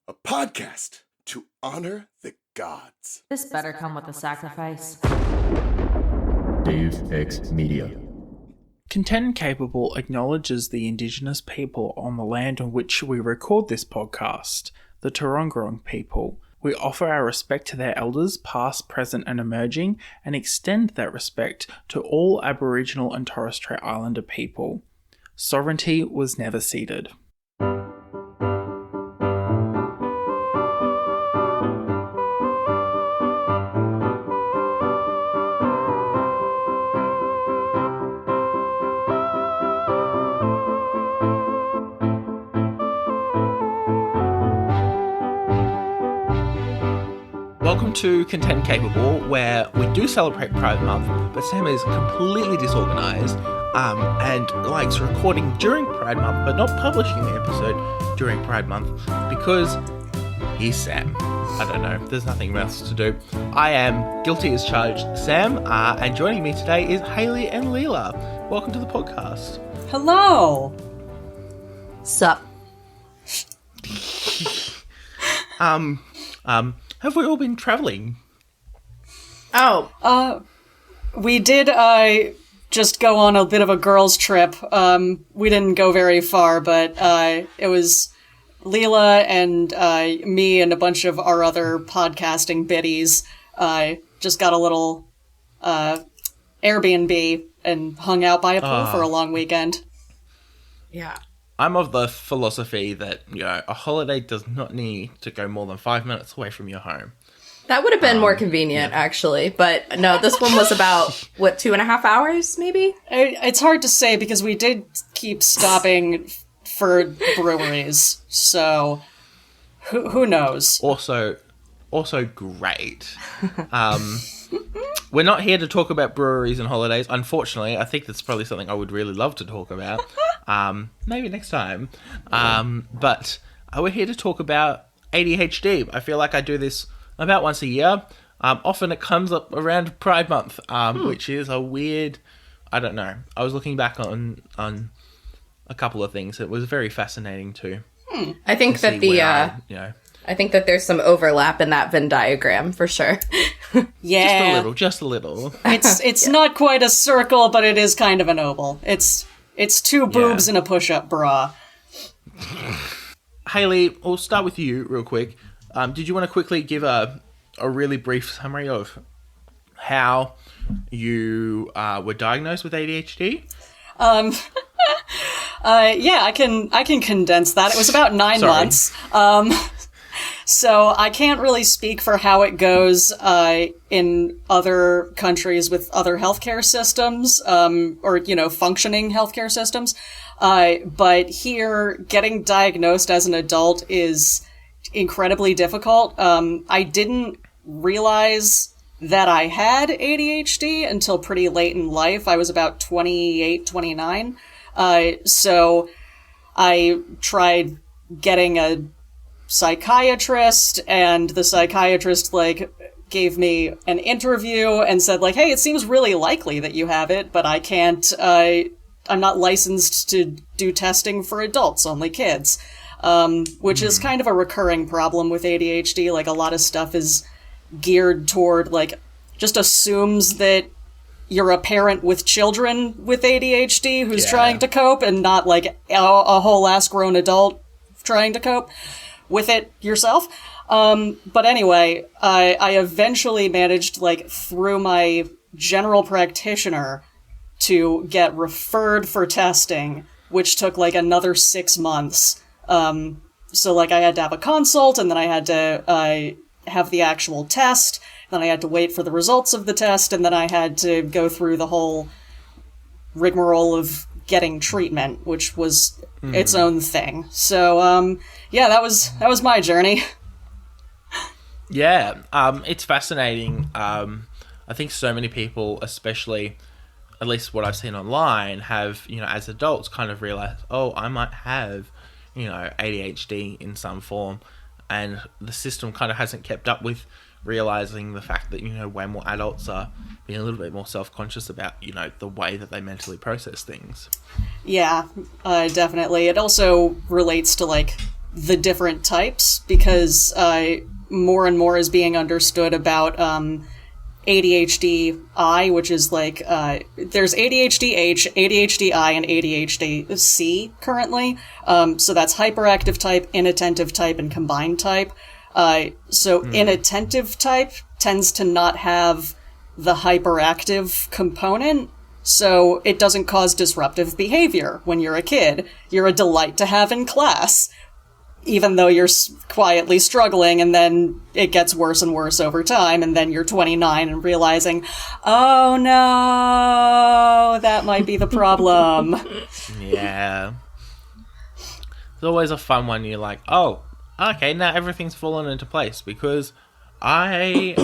a podcast to honor the gods. This better come with a sacrifice. Deus Ex Media. Contend Capable acknowledges the Indigenous people on the land on which we record this podcast, the Turungurung people. We offer our respect to their elders, past, present, and emerging, and extend that respect to all Aboriginal and Torres Strait Islander people. Sovereignty was never ceded. Welcome to Contend Capable, where we do celebrate Pride Month, but Sam is completely disorganised and likes recording during Pride Month, but not publishing the episode during Pride Month because he's Sam. I don't know, there's nothing else to do. I am guilty as charged Sam, and joining me today is Haley and Lelia. Welcome to the podcast. Hello. Sup? Have we all been travelling? We did just go on a bit of a girls' trip. We didn't go very far, but it was Leela and me and a bunch of our other podcasting biddies just got a little Airbnb and hung out by a pool for a long weekend. Yeah. I'm of the philosophy that, a holiday does not need to go more than 5 minutes away from your home. That would have been more convenient, actually. But no, this one was about, 2.5 hours, maybe? It's hard to say because we did keep stopping for breweries, so who knows? Also great. We're not here to talk about breweries and holidays. Unfortunately, I think that's probably something I would really love to talk about. Maybe next time. But we're here to talk about ADHD. I feel like I do this about once a year. Often it comes up around Pride Month, which is a weird... I don't know. I was looking back on a couple of things. It was very fascinating too. I think that I think that there's some overlap in that Venn diagram for sure. Yeah. Just a little. It's not quite a circle, but it is kind of an oval. It's two boobs and a push-up bra. Haley, we'll start with you real quick. Did you want to quickly give a really brief summary of how you were diagnosed with ADHD? Yeah, I can condense that. It was about 9 months. So I can't really speak for how it goes in other countries with other healthcare systems, or functioning healthcare systems. But here, getting diagnosed as an adult is incredibly difficult. I didn't realize that I had ADHD until pretty late in life. I was about 28, 29. So I tried getting a psychiatrist, and the psychiatrist gave me an interview and said hey, it seems really likely that you have it, but I can't, I'm not licensed to do testing for adults, only kids. Which is kind of a recurring problem with ADHD. A lot of stuff is geared toward, just assumes that you're a parent with children with ADHD who's trying to cope, and not a whole ass grown adult trying to cope with it yourself. But anyway, I eventually managed, through my general practitioner, to get referred for testing, which took another 6 months. So I had to have a consult, and then I had to have the actual test, then I had to wait for the results of the test, and then I had to go through the whole rigmarole of getting treatment, which was its own thing. So, that was my journey. Yeah, it's fascinating. I think so many people, especially, at least what I've seen online, have, as adults kind of realized, I might have, ADHD in some form, and the system kind of hasn't kept up with realizing the fact that, way more adults are being a little bit more self-conscious about, the way that they mentally process things. Yeah, definitely. It also relates to, the different types, because more and more is being understood about ADHD-I, which is like, there's ADHD-H, ADHD-I, and ADHD-C currently. So that's hyperactive type, inattentive type, and combined type. Inattentive type tends to not have the hyperactive component, so it doesn't cause disruptive behavior when you're a kid. You're a delight to have in class, even though you're quietly struggling, and then it gets worse and worse over time, and then you're 29 and realizing, oh no, that might be the problem. Yeah. It's always a fun one. You're like, oh, okay, now everything's fallen into place, because like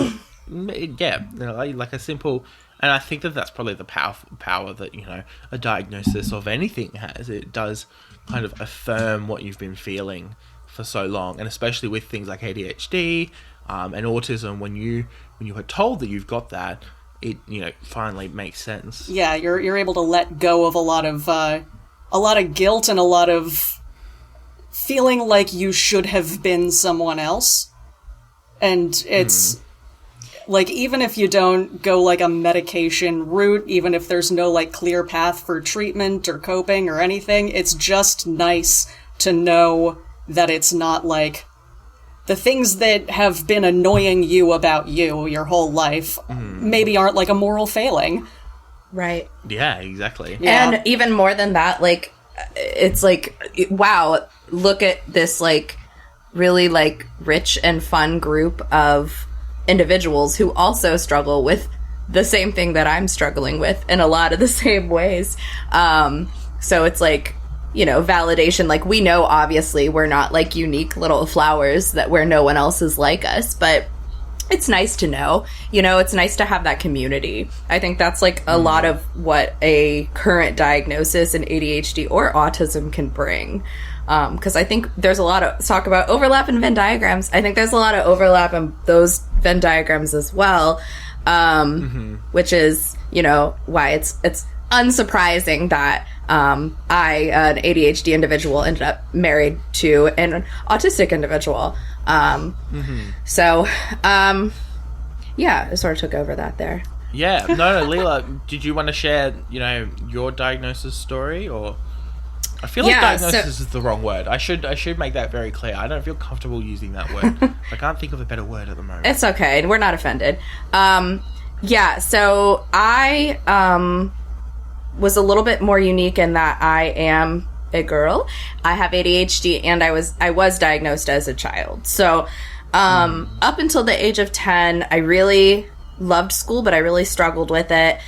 a simple... And I think that that's probably the power that, a diagnosis of anything has. It does kind of affirm what you've been feeling for so long, and especially with things like ADHD and autism, when you are told that you've got that, it finally makes sense. Yeah, you're able to let go of a lot of guilt and a lot of feeling like you should have been someone else, and it's like, even if you don't go like a medication route, even if there's no like clear path for treatment or coping or anything, it's just nice to know that it's not like the things that have been annoying you about you your whole life maybe aren't like a moral failing. Right. Yeah, exactly. Yeah. And even more than that, like, it's like, wow, look at this like really like rich and fun group of individuals who also struggle with the same thing that I'm struggling with in a lot of the same ways. So it's like, validation. Like, we know obviously we're not like unique little flowers that where no one else is like us, but it's nice to know, it's nice to have that community. I think that's like a lot of what a current diagnosis in ADHD or autism can bring. Because I think there's a lot of talk about overlap in Venn diagrams. I think there's a lot of overlap in those Venn diagrams as well, which is, why it's unsurprising that I, an ADHD individual, ended up married to an autistic individual. So, yeah, I sort of took over that there. Yeah, no, Leela, did you want to share, your diagnosis story, or? I feel like diagnosis is the wrong word. I should make that very clear. I don't feel comfortable using that word. I can't think of a better word at the moment. It's okay. We're not offended. So I was a little bit more unique in that I am a girl. I have ADHD, and I was diagnosed as a child. So up until the age of 10, I really loved school, but I really struggled with it.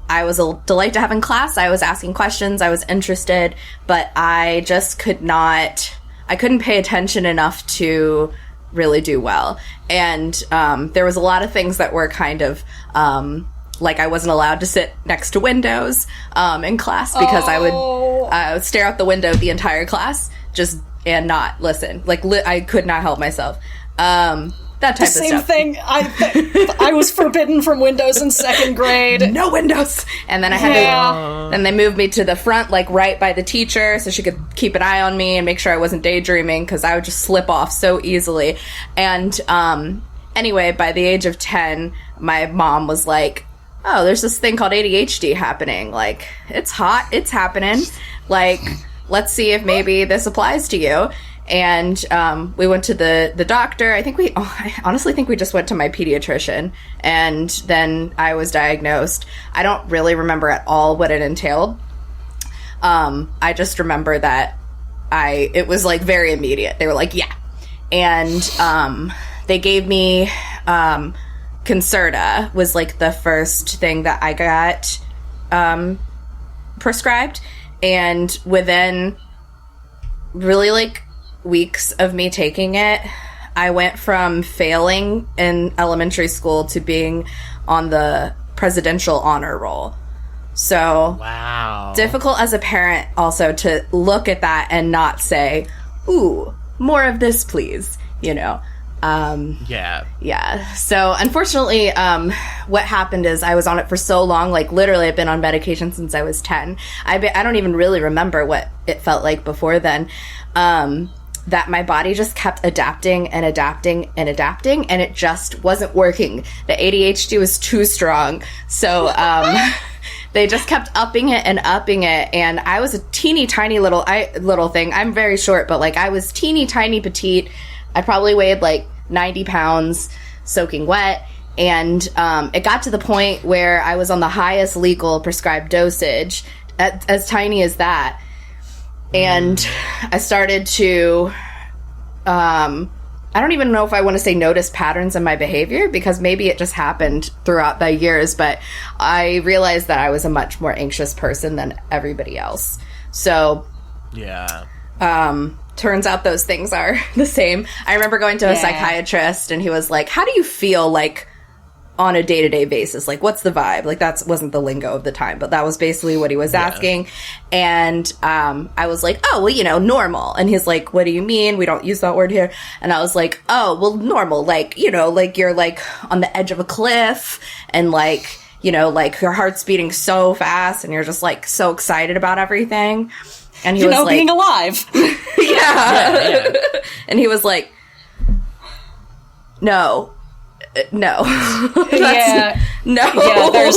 I was a delight to have in class. I was asking questions. I was interested, but I just couldn't pay attention enough to really do well. And there was a lot of things that were kind of like, I wasn't allowed to sit next to windows in class, because I would stare out the window the entire class and not listen. Like, I could not help myself. That type of stuff. Same thing. I was forbidden from windows in second grade. No windows. And then I had to. Then they moved me to the front, like right by the teacher, so she could keep an eye on me and make sure I wasn't daydreaming, because I would just slip off so easily. And anyway, by the age of 10, my mom was like, "Oh, there's this thing called ADHD happening. Like, it's hot. It's happening. Like, let's see if maybe this applies to you." And we went to the doctor. I honestly think we just went to my pediatrician, and then I was diagnosed. I don't really remember at all what it entailed. I just remember that it was like very immediate. They were like, yeah. And they gave me Concerta was like the first thing that I got prescribed. And within really like weeks of me taking it, I went from failing in elementary school to being on the presidential honor roll. So wow, difficult as a parent also to look at that and not say, ooh, more of this, please, yeah. So unfortunately, what happened is I was on it for so long, like literally I've been on medication since I was 10. I don't even really remember what it felt like before then. that my body just kept adapting and adapting and adapting, and it just wasn't working. The ADHD was too strong. So they just kept upping it, and I was a teeny tiny little thing. I'm very short, but like I was teeny tiny petite. I probably weighed like 90 pounds soaking wet. And it got to the point where I was on the highest legal prescribed dosage, as tiny as that. And I started to, I don't even know if I want to say notice patterns in my behavior, because maybe it just happened throughout the years, but I realized that I was a much more anxious person than everybody else. So, yeah. Turns out those things are the same. I remember going to a psychiatrist, and he was like, how do you feel like on a day-to-day basis? Like, what's the vibe? Like, that wasn't the lingo of the time, but that was basically what he was asking. And I was like, oh, well, normal. And he's like, what do you mean? We don't use that word here. And I was like, oh, well, normal. Like, like you're like on the edge of a cliff, and like, like your heart's beating so fast, and you're just like so excited about everything. And he was like, being alive. yeah. And he was like, no. No. Yeah. No. Yeah,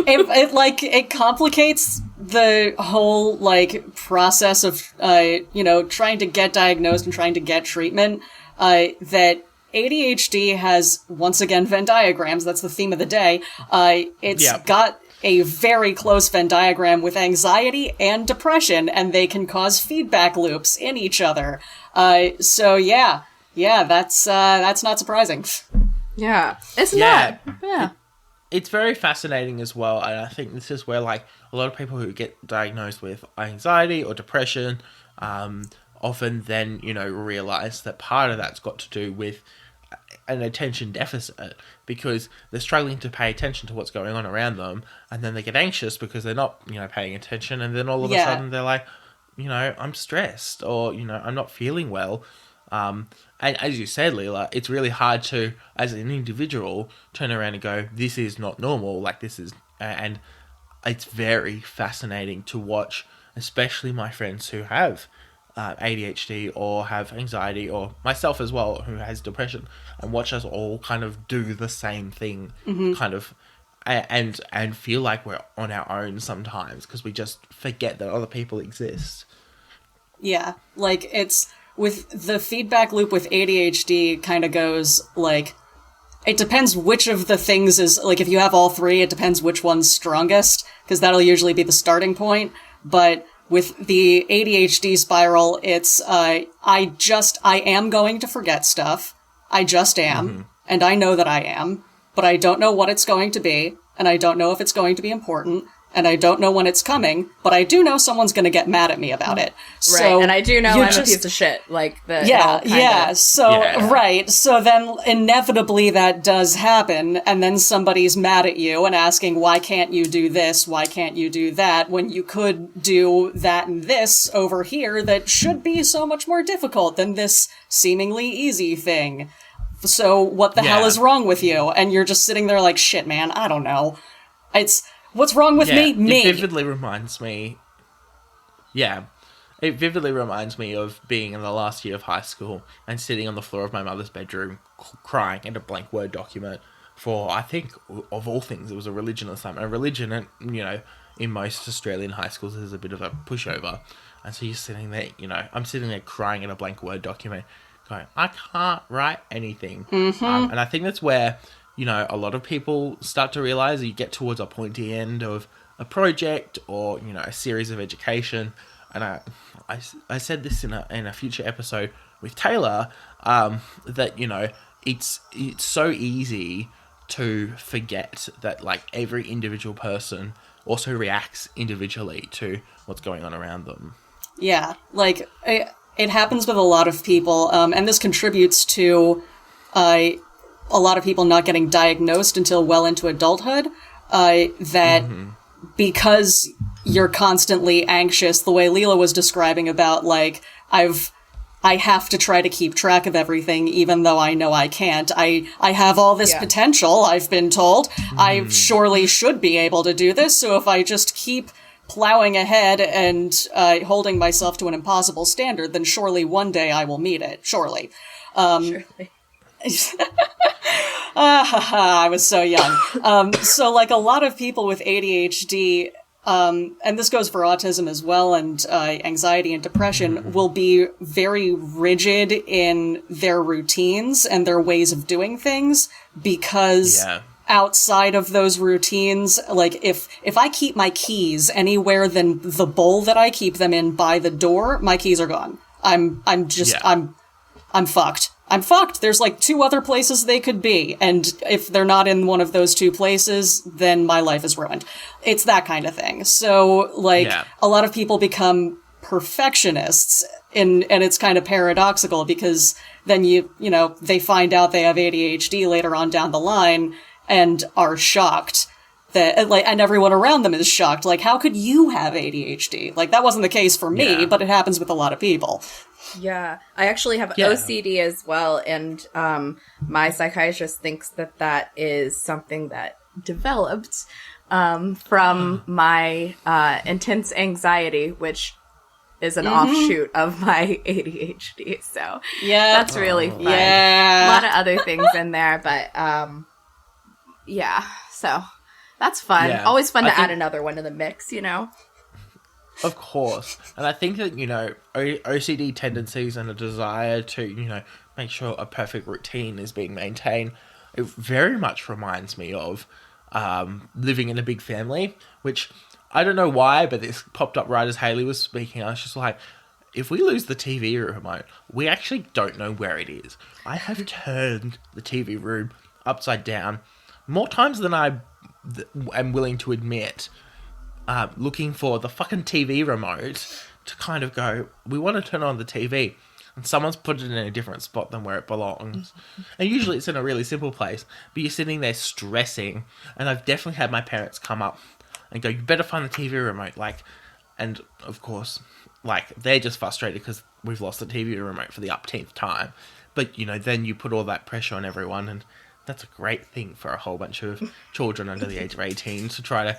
it complicates the whole, like, process of, trying to get diagnosed and trying to get treatment, that ADHD has, once again, Venn diagrams. That's the theme of the day. It's got a very close Venn diagram with anxiety and depression, and they can cause feedback loops in each other. That's not surprising. Yeah, it's not. Yeah. It's very fascinating as well, and I think this is where, like, a lot of people who get diagnosed with anxiety or depression often then, realize that part of that's got to do with an attention deficit, because they're struggling to pay attention to what's going on around them, and then they get anxious because they're not, paying attention, and then all of a sudden they're like, I'm stressed, or, I'm not feeling well. And as you said, Leela, it's really hard to, as an individual, turn around and go, this is not normal, like this is, and it's very fascinating to watch, especially my friends who have ADHD or have anxiety, or myself as well, who has depression, and watch us all kind of do the same thing, kind of, and feel like we're on our own sometimes, because we just forget that other people exist. Yeah, like, it's... With the feedback loop with ADHD kind of goes, like, it depends which of the things is, like, if you have all three, it depends which one's strongest, because that'll usually be the starting point. But with the ADHD spiral, it's, I am going to forget stuff. I just am. And I know that I am. But I don't know what it's going to be. And I don't know if it's going to be important. And I don't know when it's coming, but I do know someone's going to get mad at me about it. Right, so and I do know I'm a piece of shit. Like, the Right. So then inevitably that does happen, and then somebody's mad at you and asking, why can't you do this? Why can't you do that? When you could do that and this over here that should be so much more difficult than this seemingly easy thing. So what the hell is wrong with you? And you're just sitting there like, shit, man, I don't know. What's wrong with me? Me. It vividly reminds me of being in the last year of high school and sitting on the floor of my mother's bedroom crying at a blank Word document for, I think, of all things, it was a religion assignment. A religion, in most Australian high schools is a bit of a pushover. And so you're sitting there, I'm sitting there crying at a blank Word document going, I can't write anything. And I think that's where... a lot of people start to realize you get towards a pointy end of a project or, a series of education. And I said this in a future episode with Taylor, that, it's so easy to forget that, like, every individual person also reacts individually to what's going on around them. Yeah, like, it happens with a lot of people, and this contributes to... a lot of people not getting diagnosed until well into adulthood, because you're constantly anxious, the way Leela was describing about, like, I have to try to keep track of everything, even though I know I can't. I have all this potential, I've been told. I surely should be able to do this, so if I just keep plowing ahead and holding myself to an impossible standard, then surely one day I will meet it. Surely. Surely. I was so young. So like a lot of people with ADHD, and this goes for autism as well, and anxiety and depression, will be very rigid in their routines and their ways of doing things because outside of those routines, like if I keep my keys anywhere than the bowl that I keep them in by the door, my keys are gone. I'm fucked. I'm fucked. There's like 2 other places they could be. And if they're not in one of those 2 places, then my life is ruined. It's that kind of thing. So like a lot of people become perfectionists and it's kind of paradoxical because then you know, they find out they have ADHD later on down the line and are shocked that like, and everyone around them is shocked. Like, how could you have ADHD? Like that wasn't the case for me, but it happens with a lot of people. Yeah, I actually have OCD as well, and my psychiatrist thinks that is something that developed from my intense anxiety, which is an offshoot of my ADHD. So that's really fun. Yeah. A lot of other things in there, but so that's fun. Yeah. Always fun to add another one to the mix, you know? Of course. And I think that, you know, OCD tendencies and a desire to, you know, make sure a perfect routine is being maintained, it very much reminds me of living in a big family, which I don't know why, but this popped up right as Haley was speaking. I was just like, if we lose the TV remote, we actually don't know where it is. I have turned the TV room upside down more times than I am willing to admit. Looking for the fucking TV remote to kind of go, we want to turn on the TV. And someone's put it in a different spot than where it belongs. And usually it's in a really simple place, but you're sitting there stressing. And I've definitely had my parents come up and go, you better find the TV remote. Like, and of course, like, they're just frustrated because we've lost the TV remote for the upteenth time. But, you know, then you put all that pressure on everyone, and that's a great thing for a whole bunch of children under the age of 18 to try to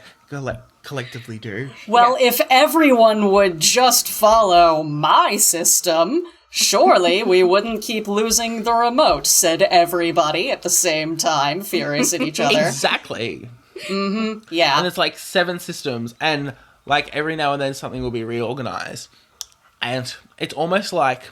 collectively do. Well, if everyone would just follow my system, surely we wouldn't keep losing the remote, said everybody at the same time, furious at each other. Exactly. Mm-hmm. Yeah. And it's like 7 systems, and like every now and then something will be reorganized. And it's almost like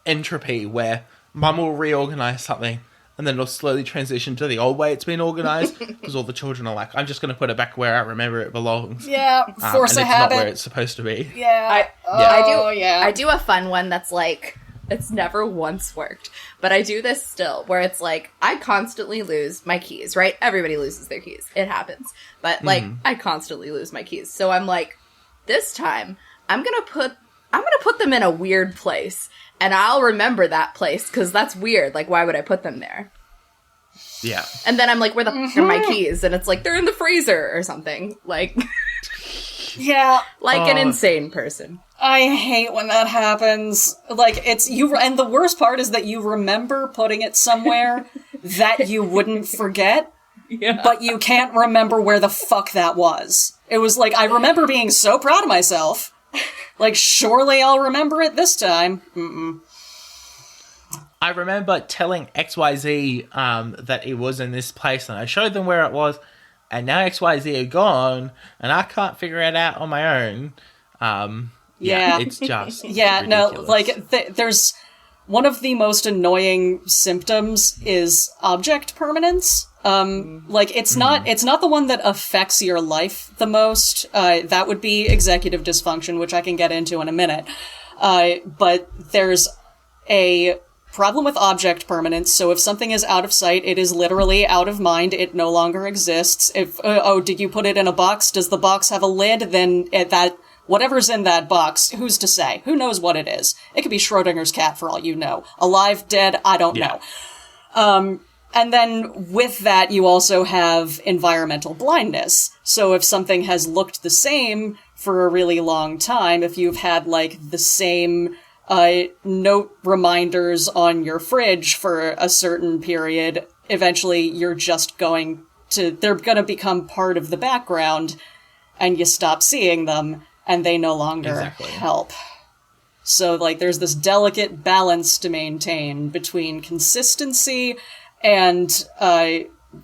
entropy, where Mum will reorganize something, and then it'll slowly transition to the old way it's been organized, because all the children are like, I'm just going to put it back where I remember it belongs. Yeah, force a habit. It's not where it's supposed to be. Yeah. I do a fun one that's like, it's never once worked, but I do this still, where it's like, I constantly lose my keys, right? Everybody loses their keys. It happens. But like, I constantly lose my keys. So I'm like, this time, I'm going to put them in a weird place. And I'll remember that place, because that's weird. Like, why would I put them there? Yeah. And then I'm like, where the fuck are my keys? And it's like, they're in the freezer or something. Like, yeah. Like an insane person. I hate when that happens. Like, it's you, and the worst part is that you remember putting it somewhere that you wouldn't forget, but you can't remember where the fuck that was. It was like, I remember being so proud of myself. Like, surely I'll remember it this time. Mm-mm. I remember telling XYZ that it was in this place, and I showed them where it was, and now XYZ are gone, and I can't figure it out on my own. It's just ridiculous. No, like, there's one of the most annoying symptoms is object permanence. Like, it's not the one that affects your life the most. That would be executive dysfunction, which I can get into in a minute. But there's a problem with object permanence. So if something is out of sight, it is literally out of mind. It no longer exists. If, did you put it in a box? Does the box have a lid? Then whatever's in that box, who's to say? Who knows what it is? It could be Schrodinger's cat for all you know. Alive, dead, I don't know. And then with that, you also have environmental blindness. So if something has looked the same for a really long time, if you've had, like, the same note reminders on your fridge for a certain period, eventually you're just they're going to become part of the background, and you stop seeing them, and they no longer help. So, like, there's this delicate balance to maintain between consistency and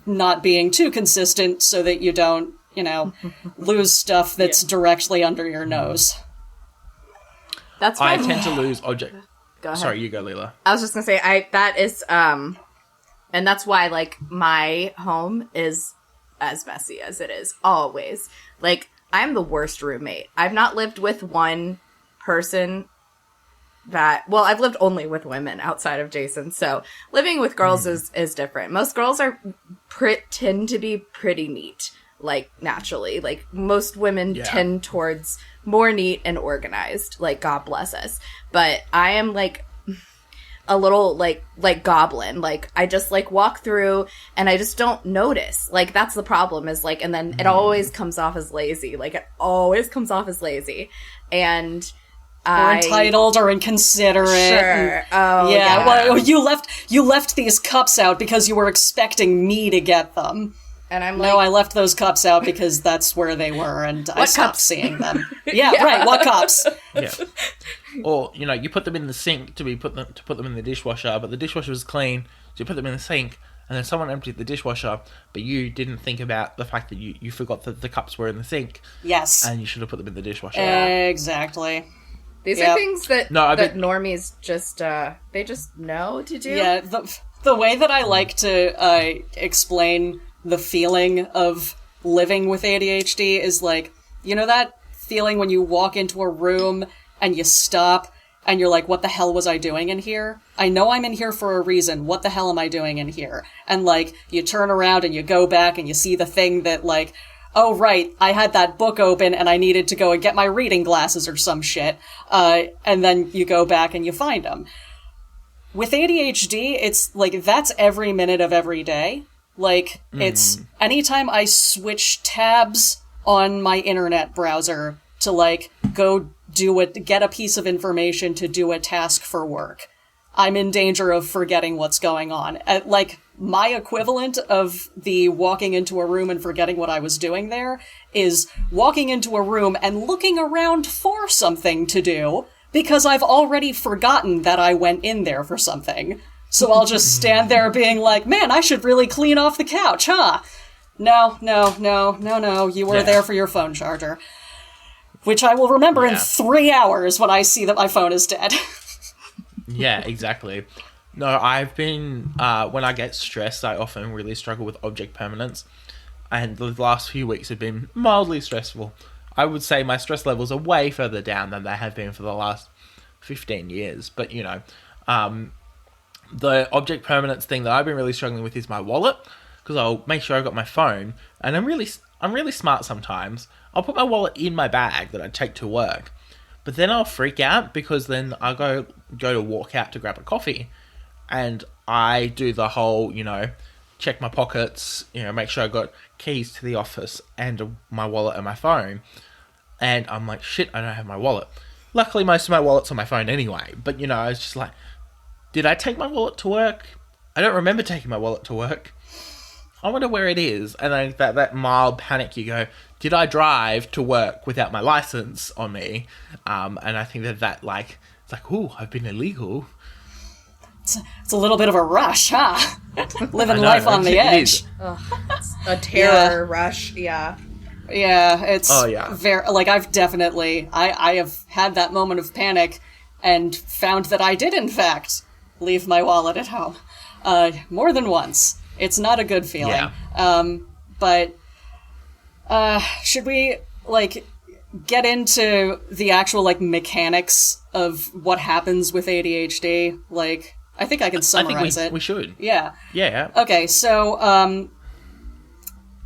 not being too consistent so that you don't, lose stuff that's directly under your nose. That's I tend to lose object. Go ahead. Sorry, you go, Leela. I was just gonna say, that is, and that's why, like, my home is as messy as it is, always. Like, I'm the worst roommate. I've not lived with one person I've lived only with women outside of Jason, so living with girls is different. Most girls tend to be pretty neat, like, naturally. Like, most women tend towards more neat and organized, like, God bless us. But I am, like, a little, like goblin. Like, I just, like, walk through and I just don't notice. Like, that's the problem, is, like, and then it always comes off as lazy. Like, it always comes off as lazy. And or entitled or inconsiderate. Sure. Yeah. Well, you left these cups out because you were expecting me to get them. And I'm like, no, I left those cups out because that's where they were, and I stopped seeing them. Yeah, right. What cups? Yeah. Or you put them in the sink to put them in the dishwasher, but the dishwasher was clean, so you put them in the sink, and then someone emptied the dishwasher, but you didn't think about the fact that you forgot that the cups were in the sink. Yes. And you should have put them in the dishwasher. Exactly. These are things that normies just they just know to do. Yeah. The way that I like to explain the feeling of living with ADHD is like, that feeling when you walk into a room and you stop and you're like, what the hell was I doing in here? I know I'm in here for a reason. What the hell am I doing in here? And, like, you turn around and you go back and you see the thing that, like, oh, right, I had that book open and I needed to go and get my reading glasses or some shit. And then you go back and you find them. With ADHD, it's, like, that's every minute of every day. Like, it's anytime I switch tabs on my internet browser to, like, go get a piece of information to do a task for work, I'm in danger of forgetting what's going on. Like, my equivalent of the walking into a room and forgetting what I was doing there is walking into a room and looking around for something to do because I've already forgotten that I went in there for something. So I'll just stand there being like, man, I should really clean off the couch, huh? No, you were there for your phone charger. Which I will remember in 3 hours when I see that my phone is dead. Yeah, exactly. No, I've been, when I get stressed, I often really struggle with object permanence. And the last few weeks have been mildly stressful. I would say my stress levels are way further down than they have been for the last 15 years. But, the object permanence thing that I've been really struggling with is my wallet, because I'll make sure I've got my phone, and I'm really smart sometimes. I'll put my wallet in my bag that I take to work, but then I'll freak out because then I go to walk out to grab a coffee, and I do the whole, check my pockets, make sure I got keys to the office and my wallet and my phone, and I'm like, shit, I don't have my wallet. Luckily, most of my wallet's on my phone anyway, but, I was just like, did I take my wallet to work? I don't remember taking my wallet to work. I wonder where it is. And then that mild panic, you go, did I drive to work without my license on me? And I think that like, it's like, ooh, I've been illegal. It's a little bit of a rush, huh? Living life on the edge. It's a terror rush, yeah. Yeah, it's very, like, I've definitely, I have had that moment of panic and found that I did, in fact, leave my wallet at home. More than once. It's not a good feeling. Yeah. But should we, like, get into the actual, like, mechanics of what happens with ADHD? Like, I think I can summarize it. We should. Yeah. Yeah. Okay, so,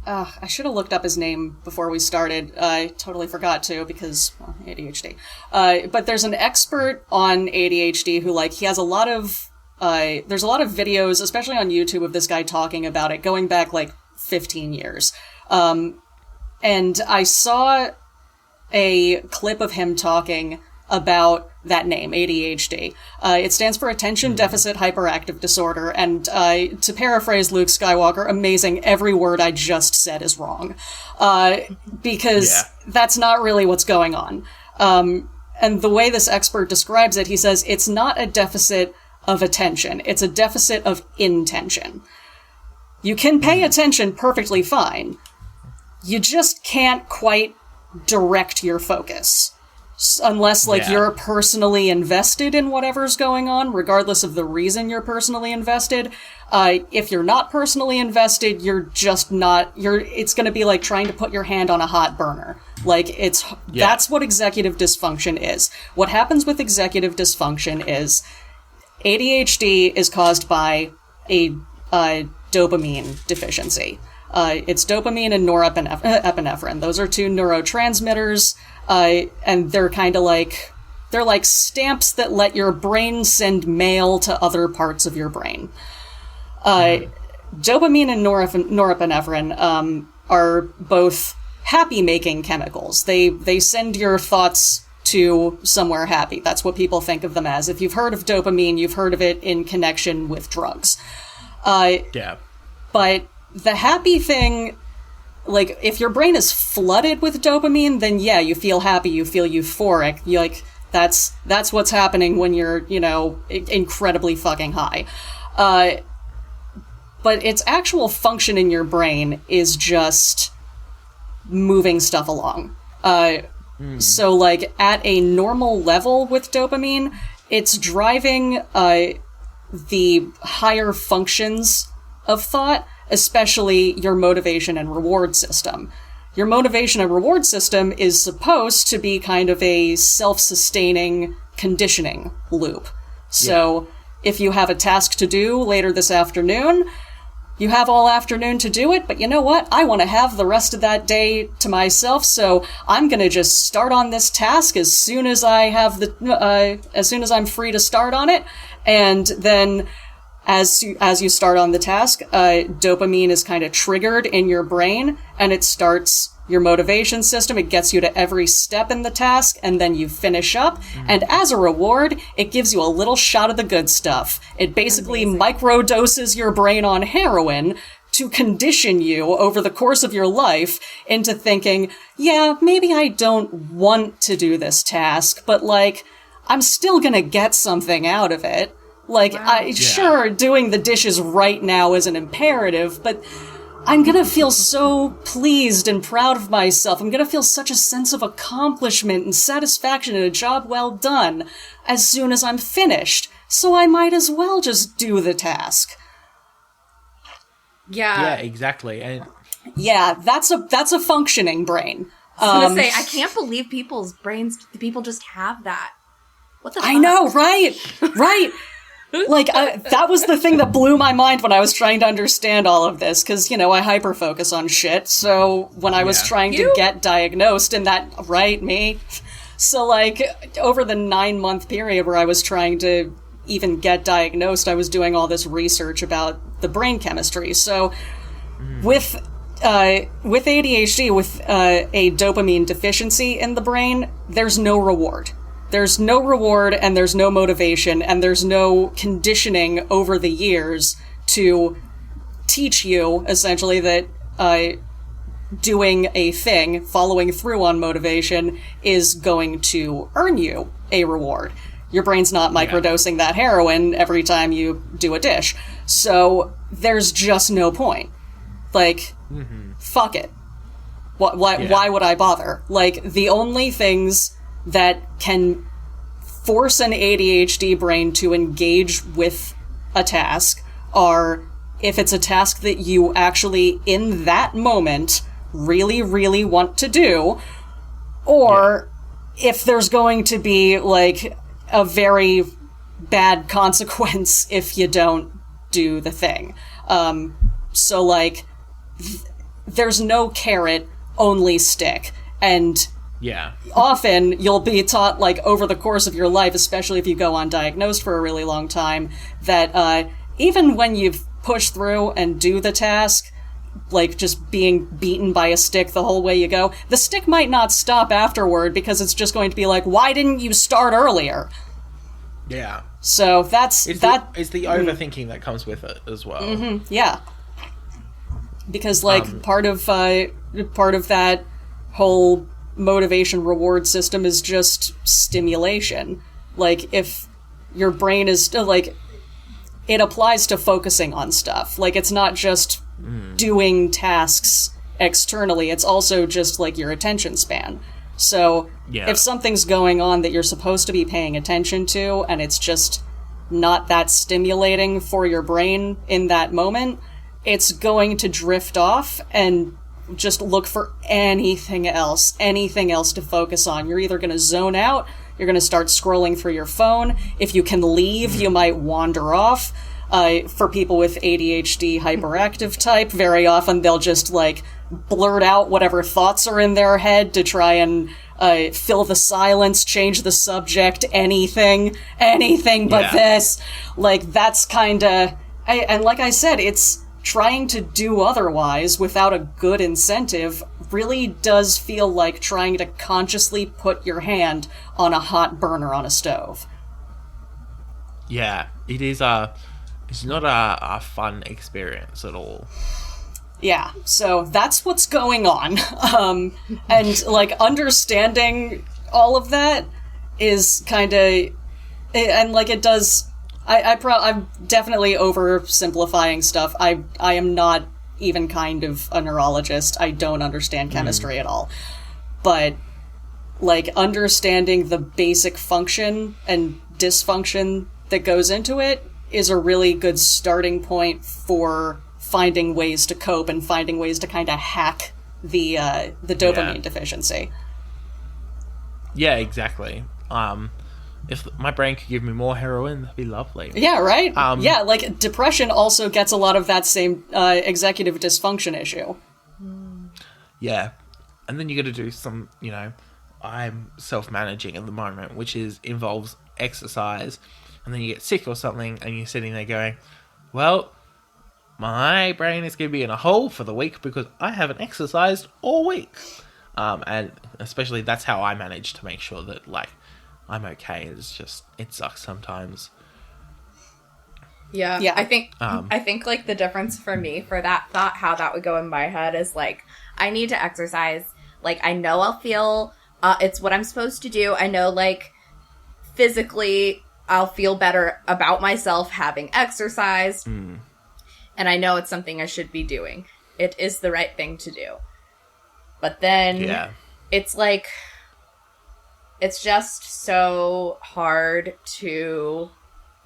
I should have looked up his name before we started. I totally forgot to because, well, ADHD. But there's an expert on ADHD who, like, he has a lot of, there's a lot of videos, especially on YouTube, of this guy talking about it, going back, like, 15 years. And I saw a clip of him talking about that name, ADHD. It stands for Attention Deficit Hyperactive Disorder, and to paraphrase Luke Skywalker, amazing, every word I just said is wrong. Because that's not really what's going on. And the way this expert describes it, he says, it's not a deficit of attention, it's a deficit of intention. You can pay attention perfectly fine. You just can't quite direct your focus. Unless, you're personally invested in whatever's going on, regardless of the reason you're personally invested. If you're not personally invested, you're just not, it's gonna be like trying to put your hand on a hot burner. That's what executive dysfunction is. What happens with executive dysfunction is ADHD is caused by a dopamine deficiency. It's dopamine and norepinephrine. Those are two neurotransmitters, and they're kind of they're like stamps that let your brain send mail to other parts of your brain. Dopamine and norepinephrine are both happy-making chemicals. They send your thoughts to somewhere happy. That's what people think of them as. If you've heard of dopamine, you've heard of it in connection with drugs. But the happy thing, if your brain is flooded with dopamine, then you feel happy, you feel euphoric. That's what's happening when you're, incredibly fucking high. But its actual function in your brain is just moving stuff along. So, at a normal level with dopamine, it's driving the higher functions of thought, especially your motivation and reward system. Your motivation and reward system is supposed to be kind of a self-sustaining conditioning loop. So, if you have a task to do later this afternoon, you have all afternoon to do it, but you know what? I want to have the rest of that day to myself, so I'm going to just start on this task as soon as I have as soon as I'm free to start on it, and then as you start on the task, dopamine is kind of triggered in your brain, and it starts your motivation system. It gets you to every step in the task, and then you finish up. And as a reward, it gives you a little shot of the good stuff. It basically microdoses your brain on heroin to condition you over the course of your life into thinking, maybe I don't want to do this task, but I'm still gonna get something out of it. Sure, doing the dishes right now is an imperative, but I'm gonna feel so pleased and proud of myself. I'm gonna feel such a sense of accomplishment and satisfaction in a job well done as soon as I'm finished. So I might as well just do the task. Yeah, exactly. And that's a functioning brain. I was gonna say, I can't believe people just have that. What the fuck? I know, right? That was the thing that blew my mind when I was trying to understand all of this, because, I hyper-focus on shit, so when I was trying to get diagnosed in that, me? So, over the 9-month period where I was trying to even get diagnosed, I was doing all this research about the brain chemistry. So, with ADHD, with a dopamine deficiency in the brain, there's no reward. There's no reward, and there's no motivation, and there's no conditioning over the years to teach you, essentially, that doing a thing, following through on motivation, is going to earn you a reward. Your brain's not microdosing that heroin every time you do a dish. So there's just no point. Fuck it. Why would I bother? The only things that can force an ADHD brain to engage with a task are if it's a task that you actually, in that moment, really, really want to do, or if there's going to be, a very bad consequence if you don't do the thing. There's no carrot, only stick. And often you'll be taught, over the course of your life, especially if you go undiagnosed for a really long time, that even when you've pushed through and do the task, like just being beaten by a stick the whole way you go, the stick might not stop afterward because it's just going to be like, why didn't you start earlier? Yeah. So it's the overthinking that comes with it as well. Mm-hmm, yeah. Because like part of that whole motivation reward system is just stimulation. Like if your brain is like, it applies to focusing on stuff. Like it's not just doing tasks externally, it's also just like your attention span. So if something's going on that you're supposed to be paying attention to and it's just not that stimulating for your brain in that moment, it's going to drift off and just look for anything else to focus on. You're either going to zone out, you're going to start scrolling through your phone. If you can leave, you might wander off. For people with ADHD hyperactive type, very often they'll just like blurt out whatever thoughts are in their head to try and fill the silence, change the subject, anything but this. Like that's kind of, and like I said, it's trying to do otherwise without a good incentive really does feel like trying to consciously put your hand on a hot burner on a stove. Yeah, it is it's not a fun experience at all. Yeah, so that's what's going on. And like understanding all of that is kind of, and like it does, I'm definitely oversimplifying stuff. I am not even kind of a neurologist. I don't understand chemistry at all. But like understanding the basic function and dysfunction that goes into it is a really good starting point for finding ways to cope and finding ways to kind of hack the dopamine deficiency. Yeah, exactly. If my brain could give me more heroin, that'd be lovely. Yeah, right? Yeah, like depression also gets a lot of that same executive dysfunction issue. Yeah. And then you got to do some, I'm self-managing at the moment, which involves exercise. And then you get sick or something, and you're sitting there going, well, my brain is going to be in a hole for the week because I haven't exercised all week. And especially that's how I manage to make sure that, like, I'm okay. It's just, it sucks sometimes. Yeah. I think like the difference for me for that thought, how that would go in my head is like, I need to exercise. Like, I know I'll feel, it's what I'm supposed to do. I know, like, physically I'll feel better about myself having exercised. And I know it's something I should be doing. It is the right thing to do. But then it's like, it's just so hard to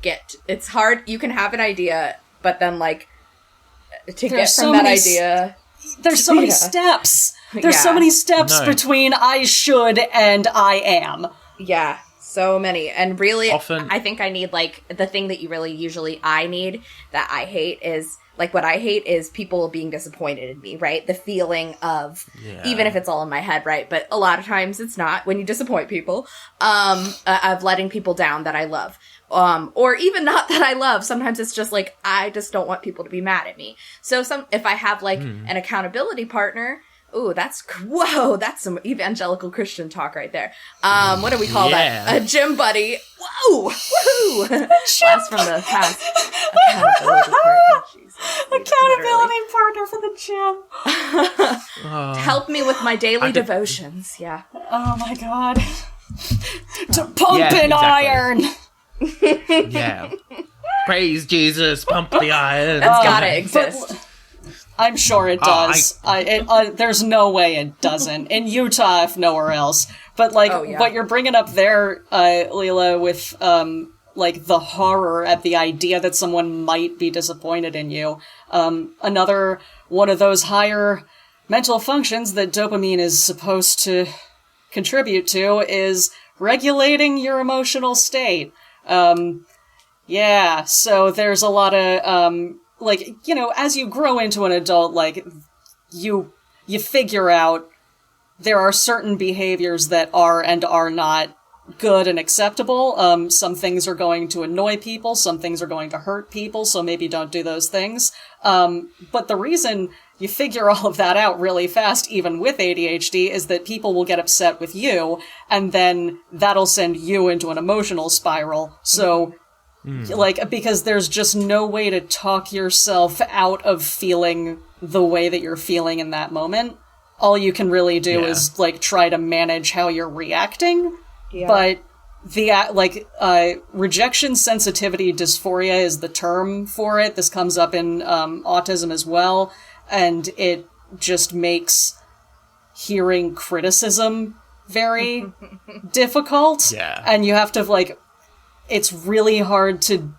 get. It's hard. You can have an idea, but then like to get from that idea. There's so many steps. There's so many steps between I should and I am. Yeah. So many. And really, often, I think I need, like, the thing that you really usually I need that I hate is, like, what I hate is people being disappointed in me, right? The feeling of, even if it's all in my head, right? But a lot of times it's not when you disappoint people, of letting people down that I love. Or even not that I love. Sometimes it's just, like, I just don't want people to be mad at me. So if I have, like, an accountability partner, ooh, that's some evangelical Christian talk right there. What do we call that? A gym buddy. Whoa! Woohoo! Blast from the past. Accountability partner. Jesus. Accountability partner for the gym. To help me with my daily devotions. Yeah. Oh my god. To pump an iron. Yeah. Praise Jesus, pump the iron. That's gotta exist. I'm sure it does. There's no way it doesn't. In Utah, if nowhere else. But, like, what you're bringing up there, Leela, with, like, the horror at the idea that someone might be disappointed in you. Another one of those higher mental functions that dopamine is supposed to contribute to is regulating your emotional state. So there's a lot of, like, as you grow into an adult, like, you figure out there are certain behaviors that are and are not good and acceptable. Some things are going to annoy people, some things are going to hurt people, so maybe don't do those things. But the reason you figure all of that out really fast, even with ADHD, is that people will get upset with you, and then that'll send you into an emotional spiral. So, because there's just no way to talk yourself out of feeling the way that you're feeling in that moment. All you can really do is, try to manage how you're reacting. Yeah. But rejection sensitivity dysphoria is the term for it. This comes up in autism as well, and it just makes hearing criticism very difficult. Yeah. And you have to, it's really hard to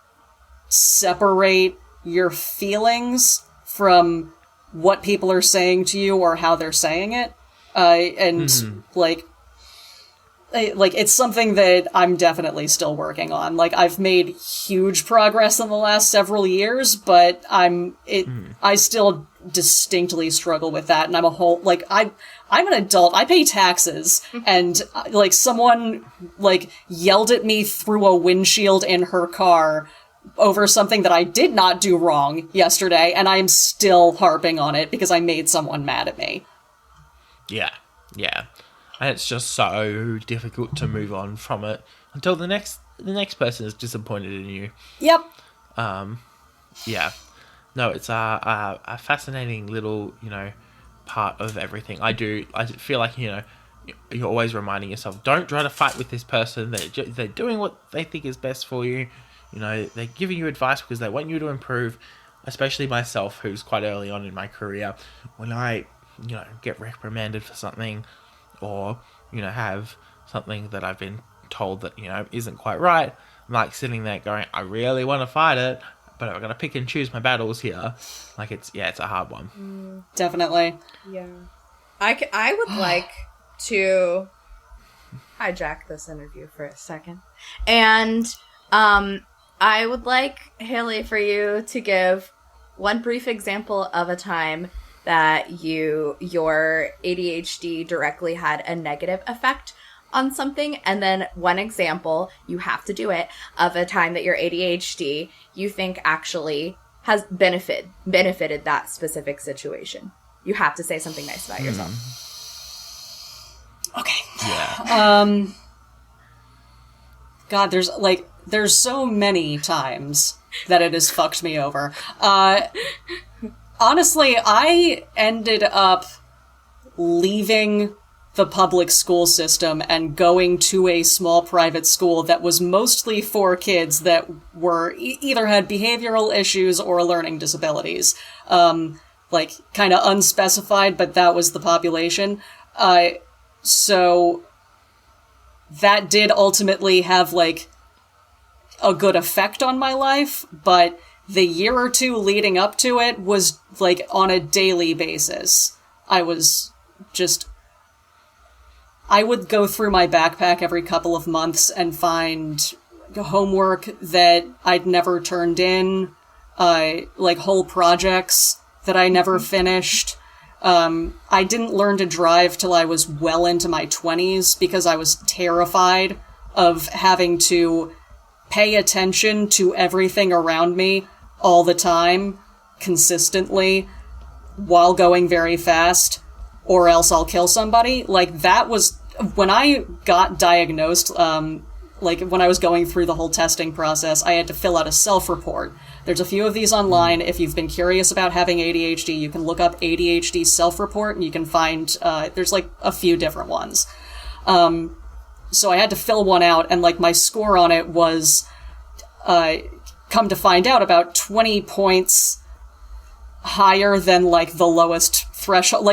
separate your feelings from what people are saying to you or how they're saying it. It's something that I'm definitely still working on. I've made huge progress in the last several years, but I still distinctly struggle with that. And I'm I'm an adult. I pay taxes, and someone yelled at me through a windshield in her car over something that I did not do wrong yesterday, and I'm still harping on it because I made someone mad at me. Yeah. And it's just so difficult to move on from it until the next person is disappointed in you. Yep. Yeah. No, it's a fascinating little, part of everything. I feel like, you're always reminding yourself, don't try to fight with this person. They're doing what they think is best for you. They're giving you advice because they want you to improve. Especially myself, who's quite early on in my career, when I, get reprimanded for something, or, have something that I've been told that, isn't quite right, I'm sitting there going, I really want to fight it, but I'm going to pick and choose my battles here. It's a hard one. Definitely. Yeah. I would like to hijack this interview for a second. And I would like, Haley, for you to give one brief example of a time that your ADHD directly had a negative effect on something, and then one example, you have to do it, of a time that your ADHD you think actually has benefited that specific situation. You have to say something nice about yourself. Okay. Yeah. God, there's so many times that it has fucked me over. Honestly, I ended up leaving the public school system and going to a small private school that was mostly for kids that were either had behavioral issues or learning disabilities. Kind of unspecified, but that was the population. So that did ultimately have, a good effect on my life, but the year or two leading up to it was, on a daily basis. I would go through my backpack every couple of months and find homework that I'd never turned in, whole projects that I never finished. I didn't learn to drive till I was well into my 20s because I was terrified of having to pay attention to everything around me all the time, consistently, while going very fast, or else I'll kill somebody. That was, when I got diagnosed, when I was going through the whole testing process, I had to fill out a self-report. There's a few of these online. If you've been curious about having ADHD, you can look up ADHD self-report, and you can find, there's a few different ones. So I had to fill one out, and my score on it was, come to find out, about 20 points higher than the lowest threshold.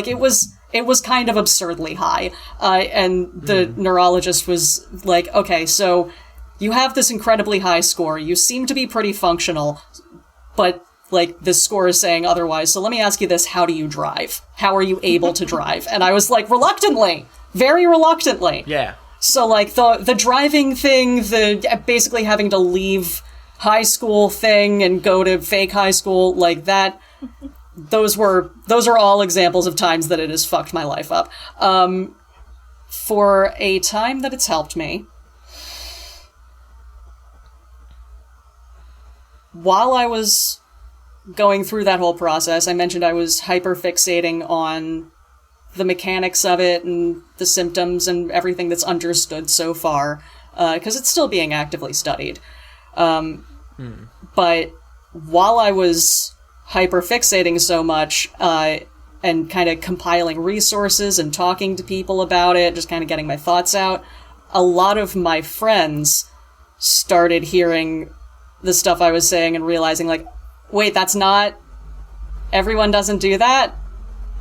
It was kind of absurdly high. And the neurologist was okay, so you have this incredibly high score. You seem to be pretty functional, but this score is saying otherwise. So let me ask you this: how do you drive? How are you able to drive? And I was reluctantly, very reluctantly. Yeah. So the driving thing, the basically having to leave high school thing and go to fake high school, that, those are all examples of times that it has fucked my life up. For a time that it's helped me, while I was going through that whole process, I mentioned I was hyperfixating on the mechanics of it and the symptoms and everything that's understood so far, because it's still being actively studied. But while I was hyperfixating so much, and kind of compiling resources and talking to people about it, just kind of getting my thoughts out, a lot of my friends started hearing the stuff I was saying and realizing, like, wait, that's not... Everyone doesn't do that?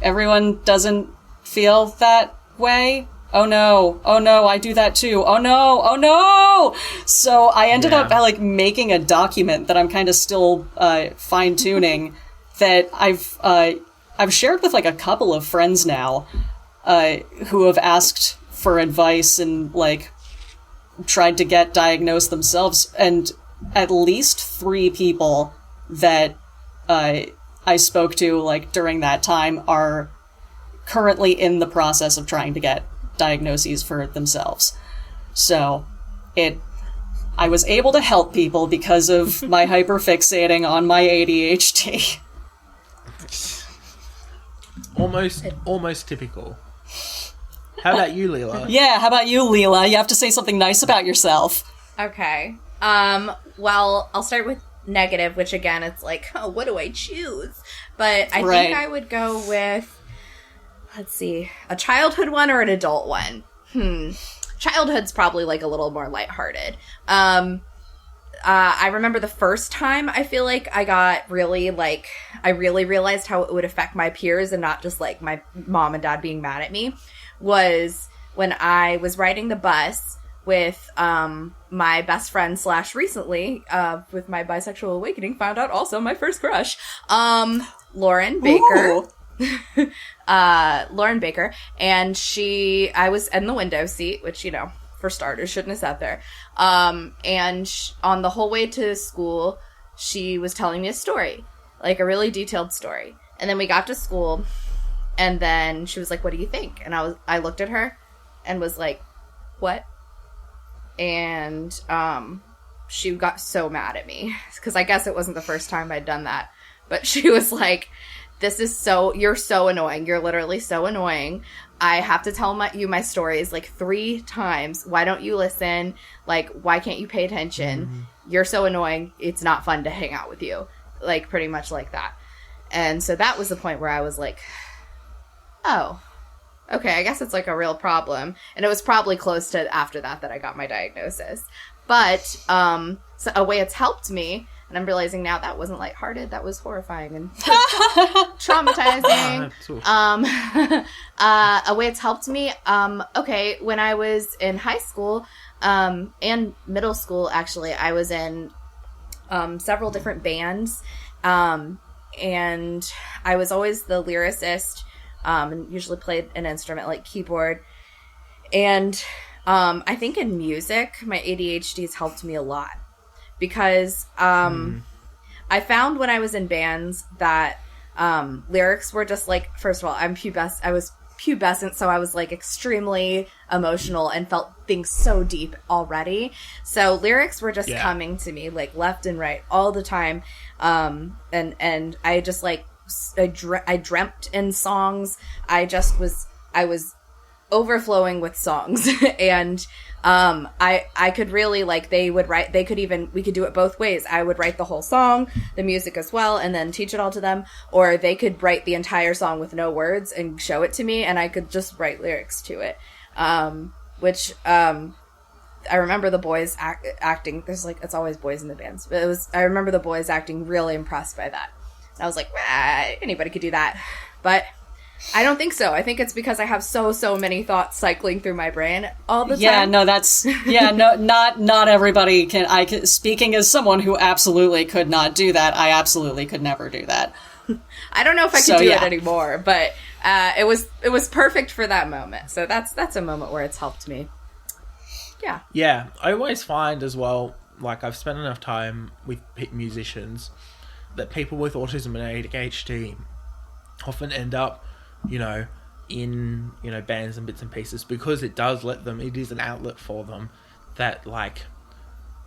Everyone doesn't feel that way? Oh no, I do that too. Oh no! So I ended up, like, making a document that I'm kind of still fine-tuning that I've shared with, like, a couple of friends now who have asked for advice and, like, tried to get diagnosed themselves, and at least 3 people that I spoke to, like, during that time are currently in the process of trying to get diagnoses for themselves. So I was able to help people because of my hyperfixating on my ADHD. Almost typical. How about you, Leela? Yeah, how about you, Leela? You have to say something nice about yourself. Okay. Well, I'll start with negative, which again, it's like, oh, what do I choose? But I think I would go with, let's see, a childhood one or an adult one? Childhood's probably, like, a little more lighthearted. I remember the first time I feel like I got really, like, I really realized how it would affect my peers and not just, like, my mom and dad being mad at me, was when I was riding the bus with my best friend / recently, with my bisexual awakening, found out also my first crush, Lauren Baker. Lauren Baker. And I was in the window seat, which, you know, for starters, shouldn't have sat there. And on the whole way to school, she was telling me a story, like a really detailed story. And then we got to school, and then she was like, "What do you think?" And I looked at her and was like, "What?" And she got so mad at me, because I guess it wasn't the first time I'd done that. But she was like, you're so annoying. You're literally so annoying. I have to tell you my stories like 3 times. Why don't you listen? Like, why can't you pay attention? Mm-hmm. You're so annoying. It's not fun to hang out with you. Like, pretty much like that. And so that was the point where I was like, oh, okay, I guess it's like a real problem. And it was probably close to after that I got my diagnosis. But so a way it's helped me, and I'm realizing now that wasn't lighthearted, that was horrifying and traumatizing. A way it's helped me, okay, when I was in high school and middle school, actually, I was in several different bands, and I was always the lyricist, and usually played an instrument like keyboard. And I think in music, my ADHD has helped me a lot. Because I found when I was in bands that lyrics were just like, first of all, I was pubescent, so I was like extremely emotional and felt things so deep already. So lyrics were just coming to me like left and right all the time. And I just like, I dreamt in songs. I was overflowing with songs. And I could really, like, we could do it both ways. I would write the whole song, the music as well, and then teach it all to them, or they could write the entire song with no words and show it to me, and I could just write lyrics to it. Which I remember the boys acting, there's like, it's always boys in the bands, but I remember the boys acting really impressed by that. And I was like, anybody could do that. But I don't think so. I think it's because I have so many thoughts cycling through my brain all the time. Yeah, no, not everybody can. Speaking as someone who absolutely could not do that, I absolutely could never do that. I don't know if I could do it anymore, but it was perfect for that moment. So that's a moment where it's helped me. Yeah. Yeah, I always find as well, like, I've spent enough time with musicians that people with autism and ADHD often end up, in, bands and bits and pieces, because it does it is an outlet for them that, like,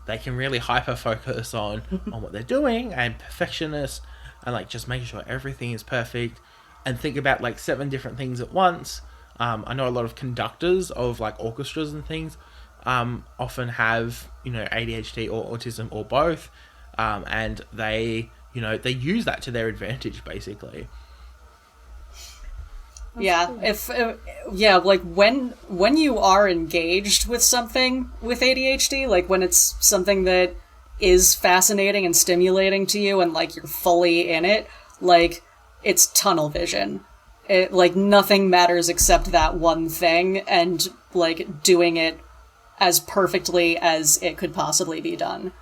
they can really hyper focus on what they're doing, and perfectionist, and like just making sure everything is perfect, and think about like 7 different things at once. I know a lot of conductors of like orchestras and things often have, ADHD or autism or both, and they use that to their advantage, basically. Yeah, like when you are engaged with something with ADHD, like when it's something that is fascinating and stimulating to you and like you're fully in it, like it's tunnel vision. It, like, nothing matters except that one thing, and like doing it as perfectly as it could possibly be done.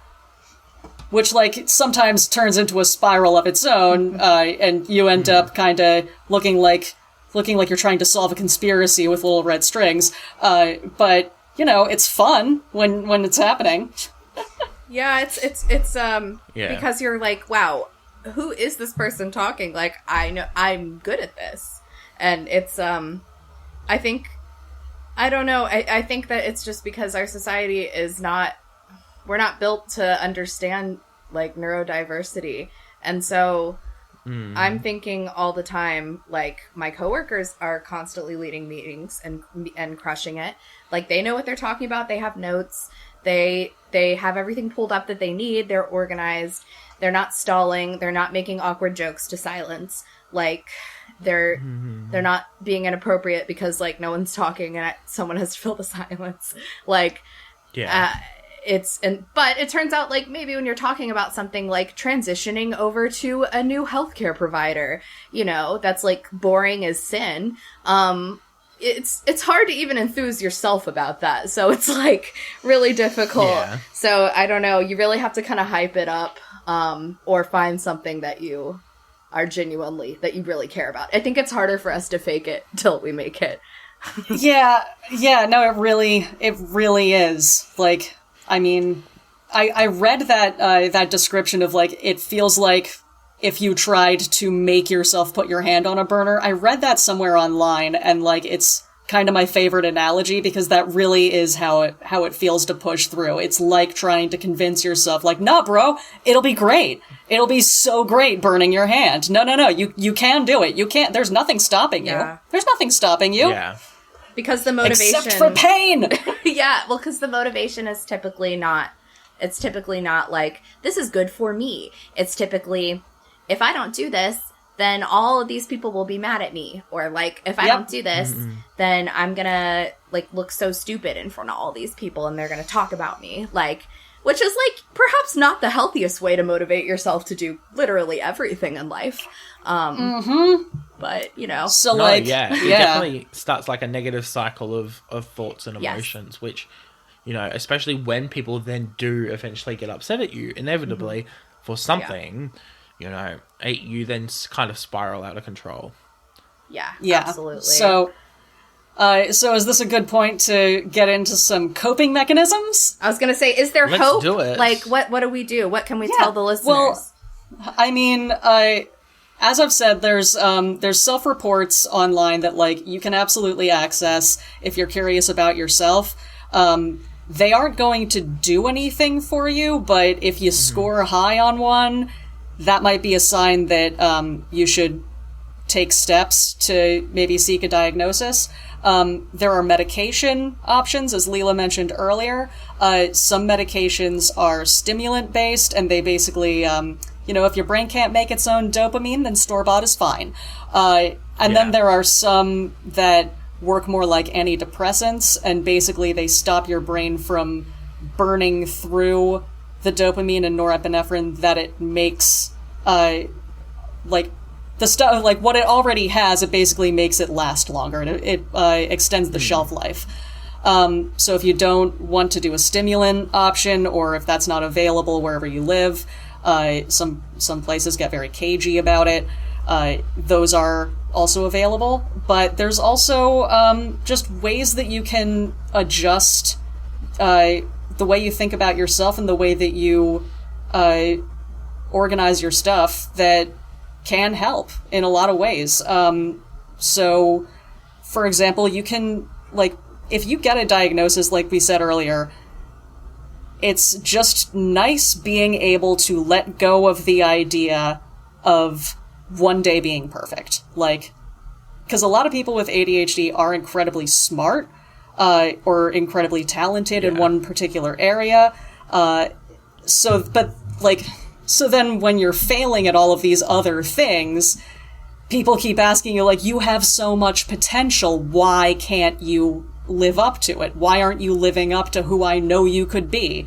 Which, like, sometimes turns into a spiral of its own, and you end up kind of looking like you're trying to solve a conspiracy with little red strings. But it's fun when it's happening. Yeah, it's because you're like, wow, who is this person talking? Like, I know I'm good at this, and it's I think that it's just because our society is not. We're not built to understand, like, neurodiversity. And so I'm thinking all the time, like, my coworkers are constantly leading meetings and crushing it. Like, they know what they're talking about. They have notes. They have everything pulled up that they need. They're organized. They're not stalling. They're not making awkward jokes to silence. Like, they're not being inappropriate because, like, no one's talking and someone has to fill the silence. Like, yeah. But it turns out, like, maybe when you're talking about something like transitioning over to a new healthcare provider, that's like boring as sin. It's hard to even enthuse yourself about that. So it's like really difficult. Yeah. So I don't know. You really have to kind of hype it up, or find something that you are that you really care about. I think it's harder for us to fake it till we make it. Yeah. No, it really is. Like, I mean, I read that description of, like, it feels like if you tried to make yourself put your hand on a burner. I read that somewhere online, and, like, it's kind of my favorite analogy because that really is how it feels to push through. It's like trying to convince yourself, like, nah, bro, it'll be great. It'll be so great burning your hand. No, you can do it. You can't. There's nothing stopping you. Yeah. There's nothing stopping you. Yeah. Because the motivation... Except for pain! Yeah, well, because the motivation is typically not like, this is good for me. It's typically, if I don't do this, then all of these people will be mad at me. Or, like, if I don't do this, then I'm gonna, like, look so stupid in front of all these people and they're gonna talk about me. Like, which is, like, perhaps not the healthiest way to motivate yourself to do literally everything in life. But, So, no, like... Yeah, it definitely starts, like, a negative cycle of thoughts and emotions, which, especially when people then do eventually get upset at you, inevitably, for something, you then kind of spiral out of control. Yeah, absolutely. So is this a good point to get into some coping mechanisms? I was going to say, is there hope? Let's do it. Like, what do we do? What can we tell the listeners? Well, I mean, as I've said, there's self-reports online that, like, you can absolutely access if you're curious about yourself. They aren't going to do anything for you, but if you score high on one, that might be a sign that you should take steps to maybe seek a diagnosis. There are medication options, as Leela mentioned earlier. Some medications are stimulant-based, and they basically... if your brain can't make its own dopamine, then store-bought is fine. Then there are some that work more like antidepressants, and basically they stop your brain from burning through the dopamine and norepinephrine that it makes, like, the stuff, like, what it already has, it basically makes it last longer, and it extends the shelf life. So if you don't want to do a stimulant option, or if that's not available wherever you live... some places get very cagey about it. Those are also available, but there's also just ways that you can adjust the way you think about yourself and the way that you organize your stuff that can help in a lot of ways. So, for example, you can, like, if you get a diagnosis, like we said earlier, it's just nice being able to let go of the idea of one day being perfect. Like, because a lot of people with ADHD are incredibly smart, or incredibly talented in one particular area. So then when you're failing at all of these other things, people keep asking you, like, you have so much potential, why can't you live up to it? Why aren't you living up to who I know you could be?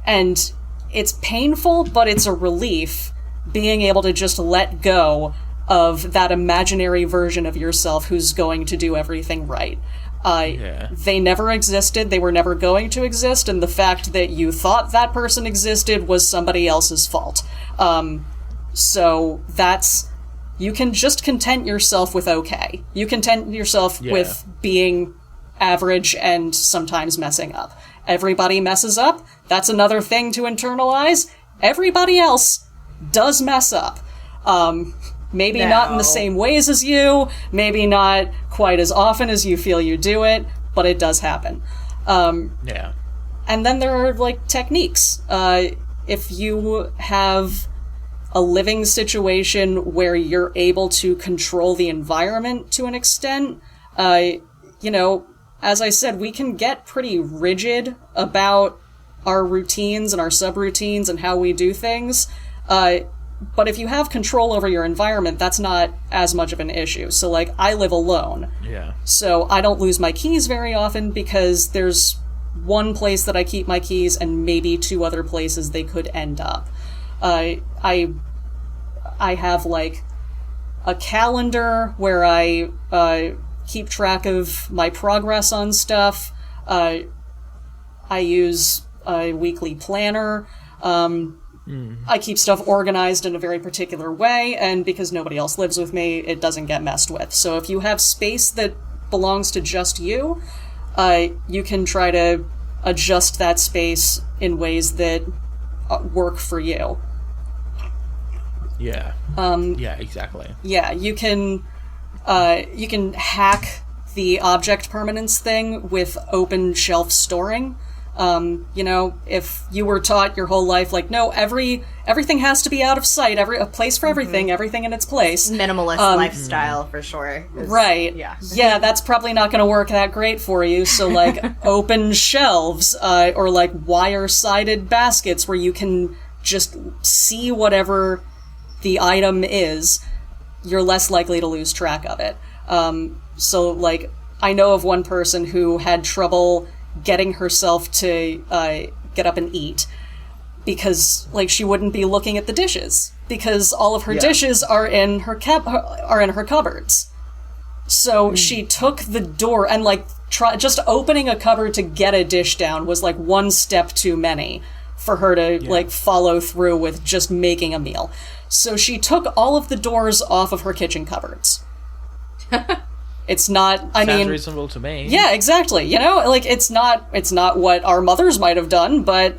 And it's painful, but it's a relief being able to just let go of that imaginary version of yourself who's going to do everything right. They never existed, they were never going to exist, and the fact that you thought that person existed was somebody else's fault. So you can just content yourself with okay. You content yourself with being average and sometimes messing up. Everybody messes up. That's another thing to internalize. Everybody else does mess up. Maybe not in the same ways as you, maybe not quite as often as you feel you do it, but it does happen. And then there are, like, techniques. If you have a living situation where you're able to control the environment to an extent, as I said, we can get pretty rigid about our routines and our subroutines and how we do things. But if you have control over your environment, that's not as much of an issue. So, like, I live alone. Yeah. So I don't lose my keys very often because there's one place that I keep my keys and maybe 2 other places they could end up. I have, like, a calendar where I keep track of my progress on stuff. I use a weekly planner. I keep stuff organized in a very particular way, and because nobody else lives with me, it doesn't get messed with. So if you have space that belongs to just you, you can try to adjust that space in ways that work for you. Yeah. Yeah, exactly. Yeah, you can hack the object permanence thing with open shelf storing. If you were taught your whole life, like, no, everything has to be out of sight, a place for everything, everything in its place. Minimalist lifestyle, for sure. Right. Yeah, that's probably not going to work that great for you. So, like, open shelves, or, like, wire-sided baskets where you can just see whatever the item is, you're less likely to lose track of it. So, like, I know of one person who had trouble getting herself to get up and eat because, like, she wouldn't be looking at the dishes because all of her dishes are in her cupboards. So she took the door and, like, just opening a cupboard to get a dish down was, like, one step too many for her to like follow through with just making a meal. So she took all of the doors off of her kitchen cupboards. It's not, Sounds reasonable to me. Yeah, exactly. You know, like, it's not what our mothers might have done, but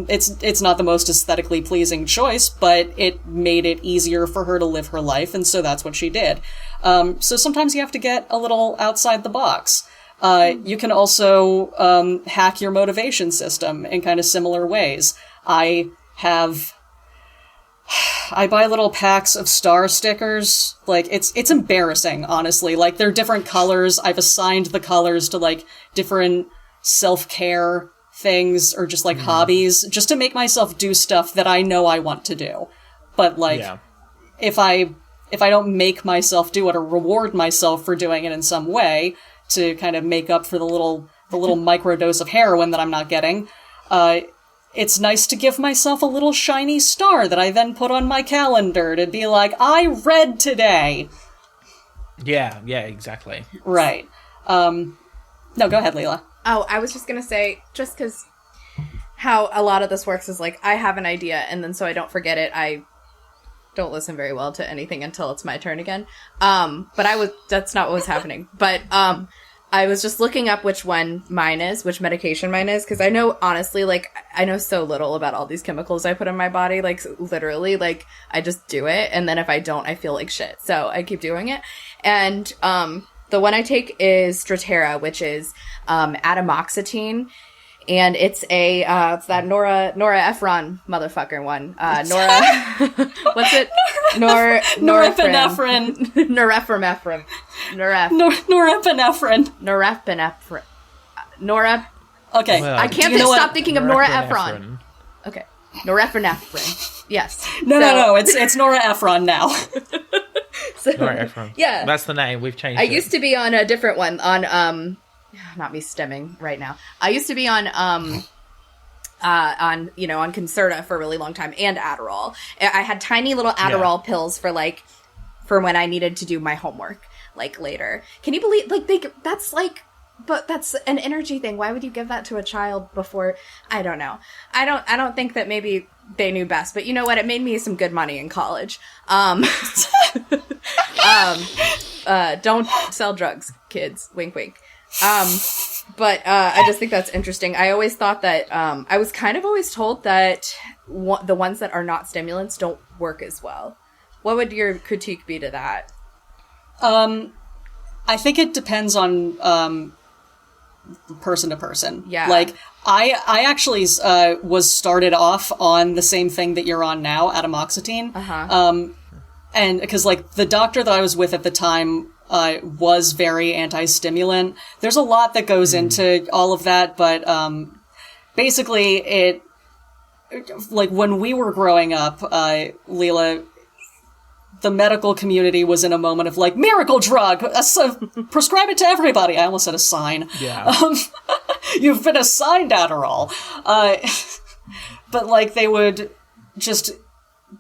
it's not the most aesthetically pleasing choice, but it made it easier for her to live her life, and so that's what she did. So sometimes you have to get a little outside the box. You can also hack your motivation system in kind of similar ways. I buy little packs of star stickers. Like, it's embarrassing, honestly. Like, they're different colors. I've assigned the colors to, like, different self-care things or just, like, hobbies, just to make myself do stuff that I know I want to do. But, like, if I don't make myself do it or reward myself for doing it in some way to kind of make up for the little microdose of heroin that I'm not getting, it's nice to give myself a little shiny star that I then put on my calendar to be like, I read today. Yeah, exactly. Right. No, go ahead, Leela. Oh, I was just going to say, just because how a lot of this works is, like, I have an idea, and then so I don't forget it, I don't listen very well to anything until it's my turn again. But that's not what was happening. But, I was just looking up which medication mine is, because I know, honestly, like, I know so little about all these chemicals I put in my body, like, literally, like, I just do it, and then if I don't, I feel like shit, so I keep doing it, and, the one I take is Strattera, which is, atomoxetine, and it's it's that Nora Ephron motherfucker one. Nora, what's it? Norepinephrine. Norepinephrine. Norepinephrine. Norepinephrine. Nora. Okay. Well, I can't stop thinking of Nora Ephron. Okay. Norepinephrine. Yes. No. It's Nora Ephron now. So, Nora Ephron. Yeah. That's the name. We've changed I it. used to be on a different one not me stemming right now. I used to be on Concerta for a really long time and Adderall. I had tiny little Adderall pills for when I needed to do my homework later. Can you believe but that's an energy thing. Why would you give that to a child before? I don't know. I don't think that maybe they knew best, but you know what? It made me some good money in college. Don't sell drugs, kids. Wink, wink. But I just think that's interesting. I always thought that I was kind of always told that the ones that are not stimulants don't work as well. What would your critique be to that? I think it depends on person to person. Yeah. I actually was started off on the same thing that you're on now, atomoxetine. Uh-huh. And because the doctor that I was with at the time was very anti-stimulant. There's a lot that goes into all of that, but basically it when we were growing up, Leela, the medical community was in a moment of miracle drug, prescribe it to everybody. I almost said a sign. Yeah. You've been assigned Adderall. But they would just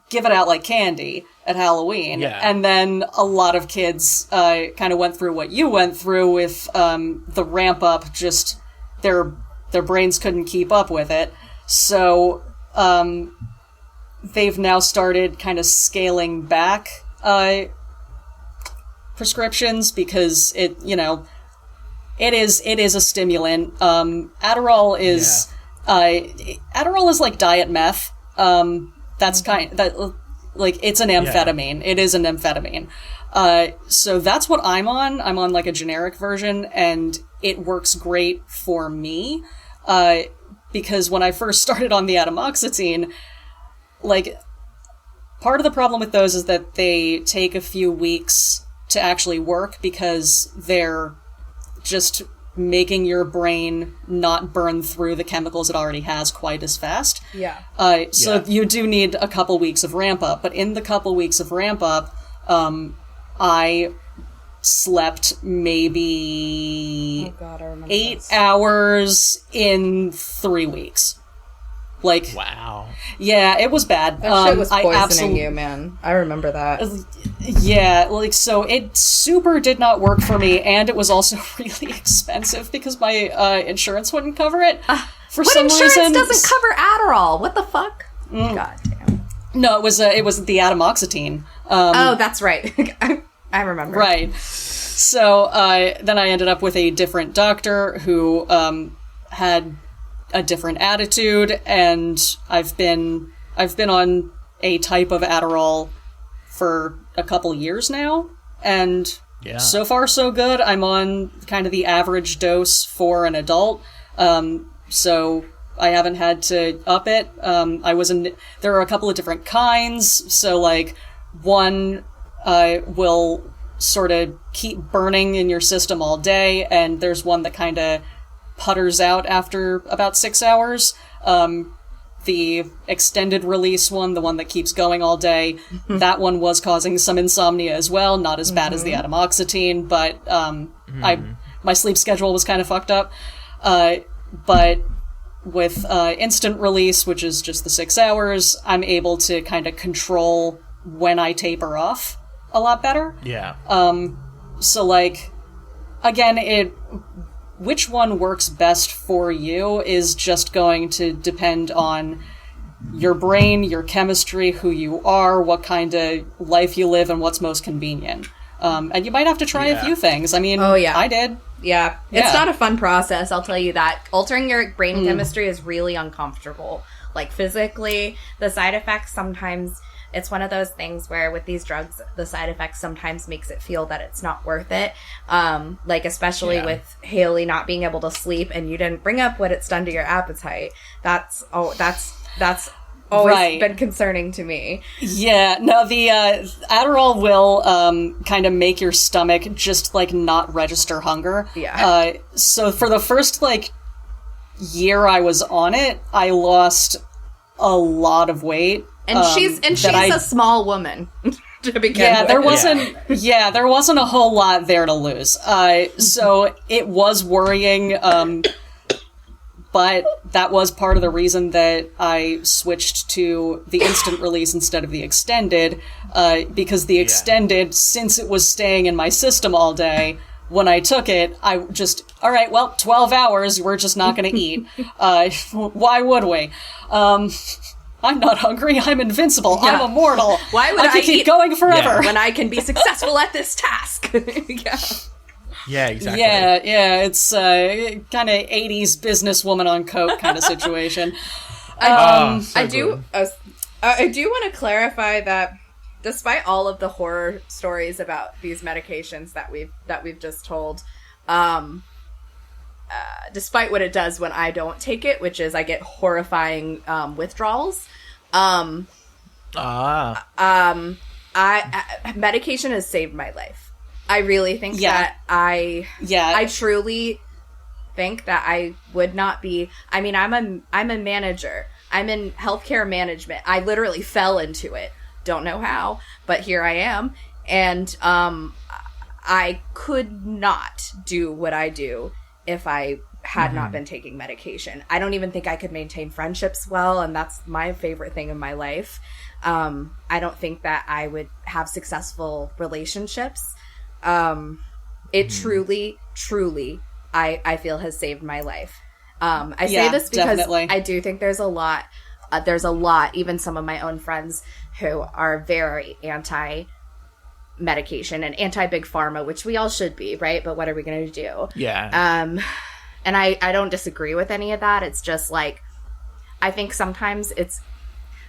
give it out like candy at Halloween. Yeah. And then a lot of kids kind of went through what you went through with the ramp up, just their brains couldn't keep up with it. So they've now started kind of scaling back prescriptions because it is a stimulant. Adderall is like diet meth. That's it's an amphetamine. Yeah. It is an amphetamine. So that's what I'm on. I'm on a generic version, and it works great for me. Because when I first started on the atomoxetine, part of the problem with those is that they take a few weeks to actually work because they're just making your brain not burn through the chemicals it already has quite as fast. Yeah. So you do need a couple weeks of ramp up, but in the couple weeks of ramp up, I slept maybe 8 hours in 3 weeks. Wow. Yeah, it was bad. That shit was poisoning you, man. I remember that. Yeah, so it super did not work for me, and it was also really expensive because my insurance wouldn't cover it for some reason. What insurance doesn't cover Adderall? What the fuck? God damn. No, it was the atomoxetine. Oh, that's right. I remember. Right. So then I ended up with a different doctor who had a different attitude, and I've been on a type of Adderall for a couple years now, and so far so good. I'm on kind of the average dose for an adult, so I haven't had to up it. There are a couple of different kinds, so one will sort of keep burning in your system all day, and there's one that kind of putters out after about 6 hours. The extended release one, the one that keeps going all day, that one was causing some insomnia as well. Not as bad as the atomoxetine, but my sleep schedule was kind of fucked up. But with instant release, which is just the 6 hours, I'm able to kind of control when I taper off a lot better. Yeah. So again, which one works best for you is just going to depend on your brain, your chemistry, who you are, what kind of life you live, and what's most convenient. And you might have to try a few things. I mean, I did. Yeah. It's not a fun process, I'll tell you that. Altering your brain chemistry is really uncomfortable. Physically, the side effects sometimes... it's one of those things where with these drugs, the side effects sometimes makes it feel that it's not worth it. Like especially with Haley not being able to sleep, and you didn't bring up what it's done to your appetite. That's always been concerning to me. Yeah, no, the Adderall will kind of make your stomach just like not register hunger. Yeah. So for the first like year I was on it, I lost a lot of weight. And she's a small woman to begin with. There wasn't a whole lot there to lose. So it was worrying. But that was part of the reason that I switched to the instant release instead of the extended, because the extended, since it was staying in my system all day, when I took it, I just, all right, well, 12 hours, we're just not going to eat. Why would we? I'm not hungry, I'm invincible, I'm immortal. Why would I could keep going forever? when I can be successful at this task? Yeah, exactly. Yeah, it's kind of 80s businesswoman on coke kind of situation. I do want to clarify that despite all of the horror stories about these medications that we've just told, despite what it does when I don't take it, which is I get horrifying withdrawals. Medication has saved my life. I really think that I truly think that I would not be. I mean, I'm a manager. I'm in healthcare management. I literally fell into it. Don't know how, but here I am. And I could not do what I do if I had not been taking medication. I don't even think I could maintain friendships well, and that's my favorite thing in my life. I don't think that I would have successful relationships. It truly, I feel has saved my life. I say this because definitely. I do think there's a lot, even some of my own friends who are very anti-medication and anti-big pharma, which we all should be, right? But what are we going to do? Yeah. And I don't disagree with any of that. It's just like, I think sometimes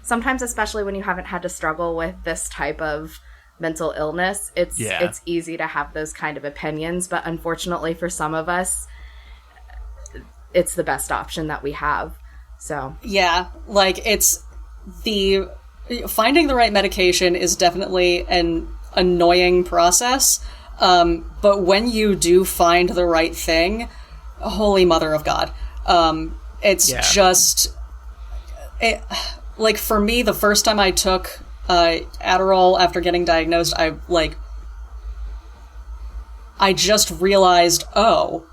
especially when you haven't had to struggle with this type of mental illness, it's easy to have those kind of opinions, but unfortunately for some of us, it's the best option that we have. So like it's finding the right medication is definitely an annoying process, but when you do find the right thing, holy mother of God, it's just like for me, the first time I took Adderall after getting diagnosed, I just realized, oh,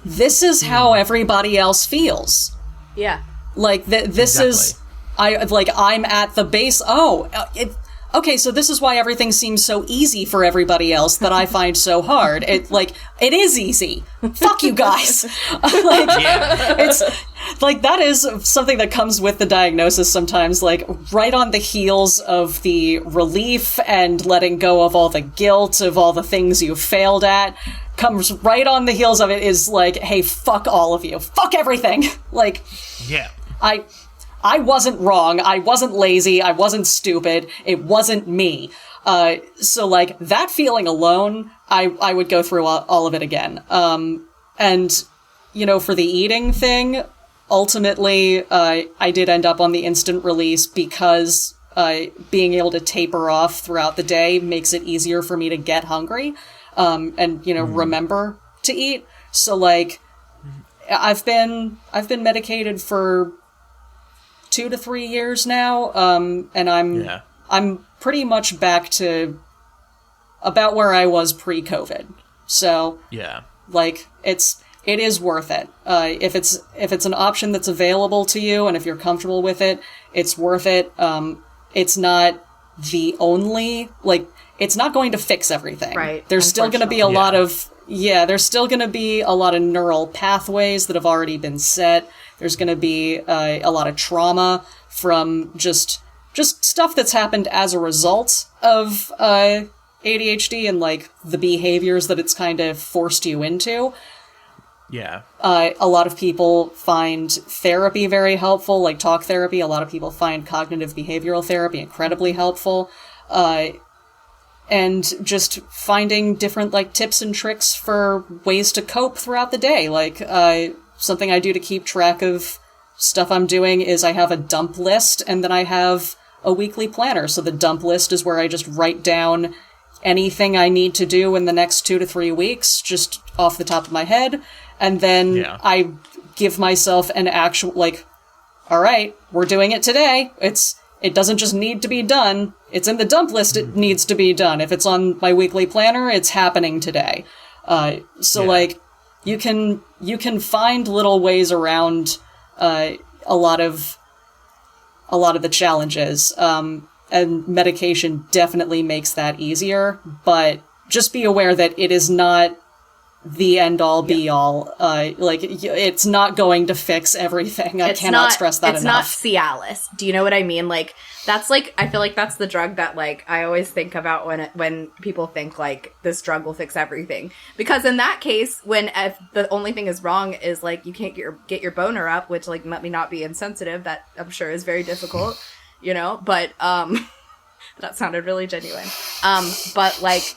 this is how everybody else feels. Yeah. Like this is, I'm at the base. Okay, so this is why everything seems so easy for everybody else that I find so hard. It is easy. Fuck you guys. It's like that is something that comes with the diagnosis sometimes, like right on the heels of the relief and letting go of all the guilt of all the things you failed at. Comes right on the heels of it is like, hey, fuck all of you. Fuck everything. Like, yeah. I wasn't wrong. I wasn't lazy. I wasn't stupid. It wasn't me. So like that feeling alone, I would go through all of it again. And you know, for the eating thing, ultimately, I did end up on the instant release because being able to taper off throughout the day makes it easier for me to get hungry, and you know, remember to eat. So like, I've been medicated for 2 to 3 years now, and I'm pretty much back to about where I was pre-COVID. So like it is worth it. If it's an option that's available to you, and if you're comfortable with it, it's worth it. It's not the only, like, it's not going to fix everything. Right. There's still going to be there's still going to be a lot of neural pathways that have already been set. There's going to be a lot of trauma from just stuff that's happened as a result of ADHD and like the behaviors that it's kind of forced you into. Yeah. A lot of people find therapy very helpful, like talk therapy. A lot of people find cognitive behavioral therapy incredibly helpful. And just finding different, like, tips and tricks for ways to cope throughout the day. Like, something I do to keep track of stuff I'm doing is I have a dump list, and then I have a weekly planner. So the dump list is where I just write down anything I need to do in the next 2 to 3 weeks, just off the top of my head. And then I give myself an actual, like, all right, we're doing it today. It doesn't just need to be done. It's in the dump list, it needs to be done. If it's on my weekly planner, it's happening today. Like, you can find little ways around a lot of the challenges. And medication definitely makes that easier, but just be aware that it is not the end-all, be-all. It's not going to fix everything. I cannot stress that enough. It's not Cialis. Do you know what I mean? Like, that's like, I feel like that's the drug that, like, I always think about when people think, like, this drug will fix everything. Because in that case, if the only thing is wrong is, like, you can't get your boner up, which, like, let me not be insensitive, that I'm sure is very difficult, you know? But, that sounded really genuine. But, like,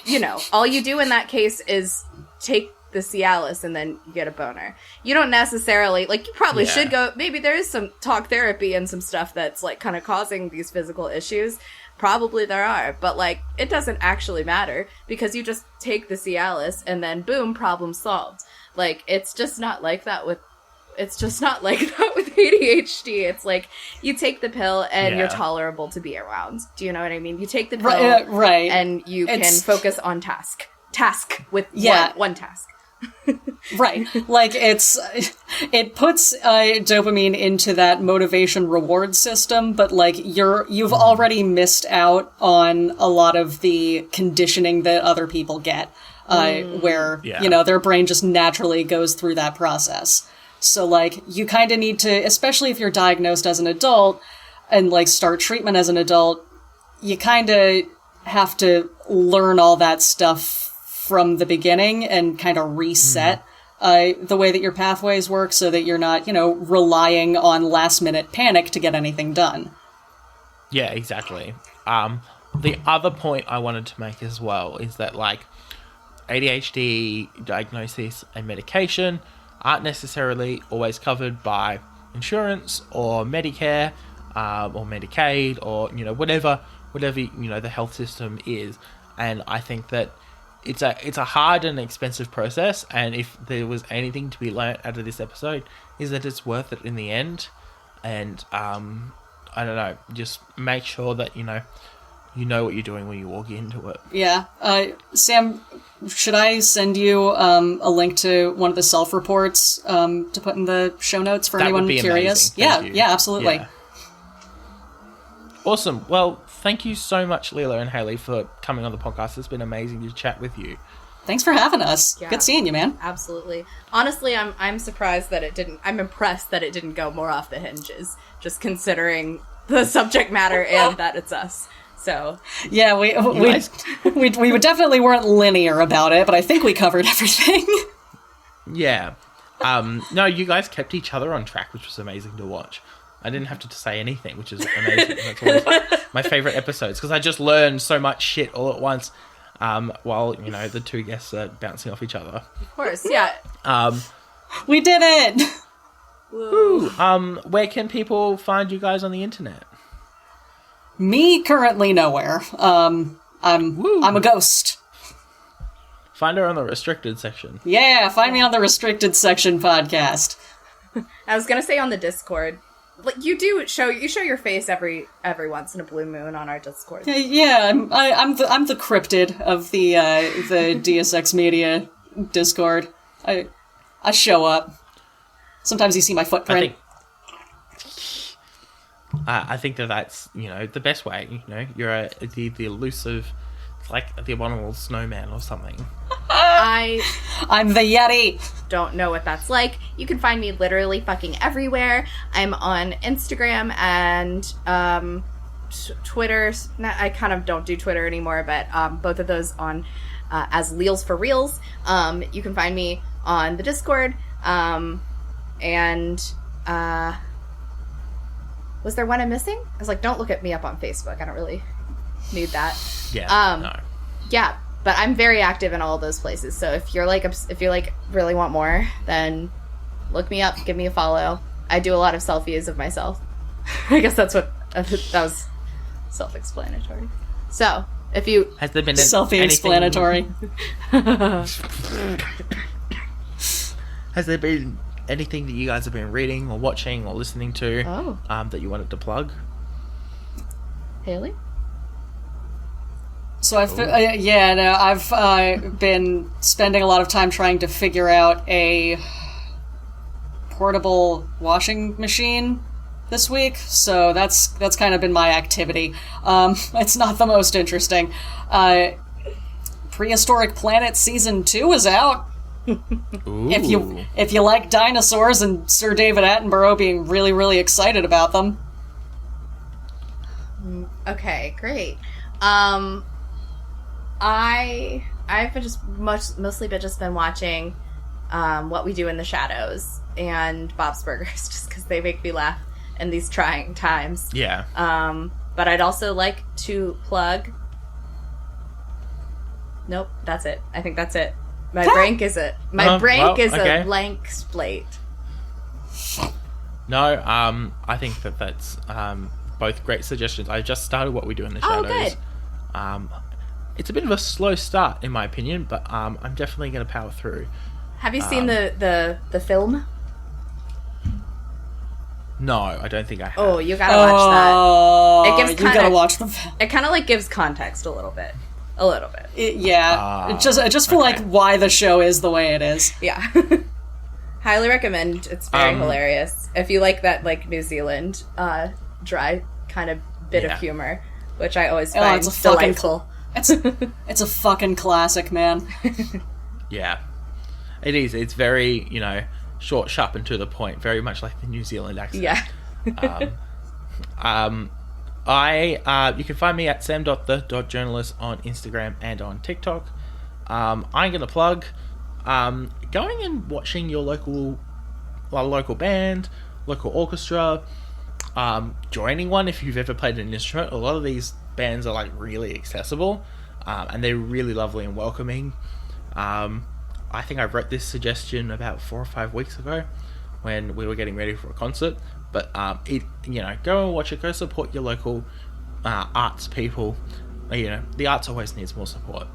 you know, all you do in that case is take the Cialis and then you get a boner. You don't necessarily, like, you probably should go, maybe there is some talk therapy and some stuff that's, like, kind of causing these physical issues. Probably there are, but, like, it doesn't actually matter because you just take the Cialis and then boom, problem solved. Like, it's just not like that with ADHD. It's like you take the pill and you're tolerable to be around. Do you know what I mean? You take the pill and you can focus on task with one task. Right. Like, it puts dopamine into that motivation reward system, but, like, you've already missed out on a lot of the conditioning that other people get, where, you know, their brain just naturally goes through that process. So, like, you kind of need to, especially if you're diagnosed as an adult and, like, start treatment as an adult, you kind of have to learn all that stuff from the beginning and kind of reset the way that your pathways work so that you're not, you know, relying on last-minute panic to get anything done. Yeah, exactly. The other point I wanted to make as well is that, like, ADHD diagnosis and medication aren't necessarily always covered by insurance or Medicare or Medicaid or, you know, whatever you know the health system is. And I think that it's a hard and expensive process, and if there was anything to be learnt out of this episode is that it's worth it in the end. And I don't know, just make sure that you know what you're doing when you walk into it. Yeah. Sam, should I send you a link to one of the self-reports to put in the show notes for anyone curious? Yeah, absolutely. Yeah. Awesome. Well, thank you so much, Leela and Haley, for coming on the podcast. It's been amazing to chat with you. Thanks for having us. Yeah. Good seeing you, man. Absolutely. Honestly, I'm surprised that it didn't. I'm impressed that it didn't go more off the hinges, just considering the subject matter and that it's us. So yeah, we definitely weren't linear about it, but I think we covered everything. Yeah. No, you guys kept each other on track, which was amazing to watch. I didn't have to say anything, which is amazing. That's always my favorite episodes because I just learned so much shit all at once while, you know, the two guests are bouncing off each other. Of course, yeah. We did it! Woo. Where can people find you guys on the internet? Me currently nowhere. I'm a ghost. Find her on the restricted section. Yeah, find me on the restricted section podcast. I was gonna say on the Discord. Like you show your face every once in a blue moon on our Discord. Yeah, I'm the cryptid of the Deus Ex Media Discord. I show up. Sometimes you see my footprint. I think that's, you know, the best way. You know, you're the elusive, it's like the abominable snowman or something. I'm the Yeti. Don't know what that's like. You can find me literally fucking everywhere. I'm on Instagram and Twitter. I kind of don't do Twitter anymore, but both of those on as Leels for Reels. You can find me on the Discord. And was there one I'm missing? I was like, don't look at me up on Facebook. I don't really need that. Yeah. No. Yeah, but I'm very active in all of those places. So if you're like really want more, then look me up, give me a follow. I do a lot of selfies of myself. I guess that was self-explanatory. So if you Has there been self-explanatory? Has there been anything that you guys have been reading or watching or listening to that you wanted to plug? Haley? So I've been spending a lot of time trying to figure out a portable washing machine this week. So that's kind of been my activity. It's not the most interesting. Prehistoric Planet Season 2 is out. Ooh. If you like dinosaurs and Sir David Attenborough being really, really excited about them. Okay, great. I've mostly been watching What We Do in the Shadows and Bob's Burgers just because they make me laugh in these trying times. Yeah. But I'd also like to plug. Nope, that's it. I think that's it. My brain is a blank slate. No, I think that's both great suggestions. I just started What We Do in the Shadows. Oh, good. It's a bit of a slow start, in my opinion, but I'm definitely going to power through. Have you seen the film? No, I don't think I have. Oh, you gotta watch that. It gives you gotta watch the. It kind of like gives context a little bit. Just for like why the show is the way it is. Yeah. Highly recommend. It's very hilarious. If you like that like New Zealand dry kind of bit of humor, which I always find delightful. It's a fucking classic, man. Yeah. It is. It's very, short, sharp, and to the point. Very much like the New Zealand accent. Yeah. You can find me at sam.the.journalist on Instagram and on TikTok. I'm going to plug going and watching your local band, local orchestra, joining one if you've ever played an instrument. A lot of these bands are like really accessible and they're really lovely and welcoming. I think I wrote this suggestion about 4 or 5 weeks ago when we were getting ready for a concert. But go and watch it. Go support your local arts people. The arts always needs more support.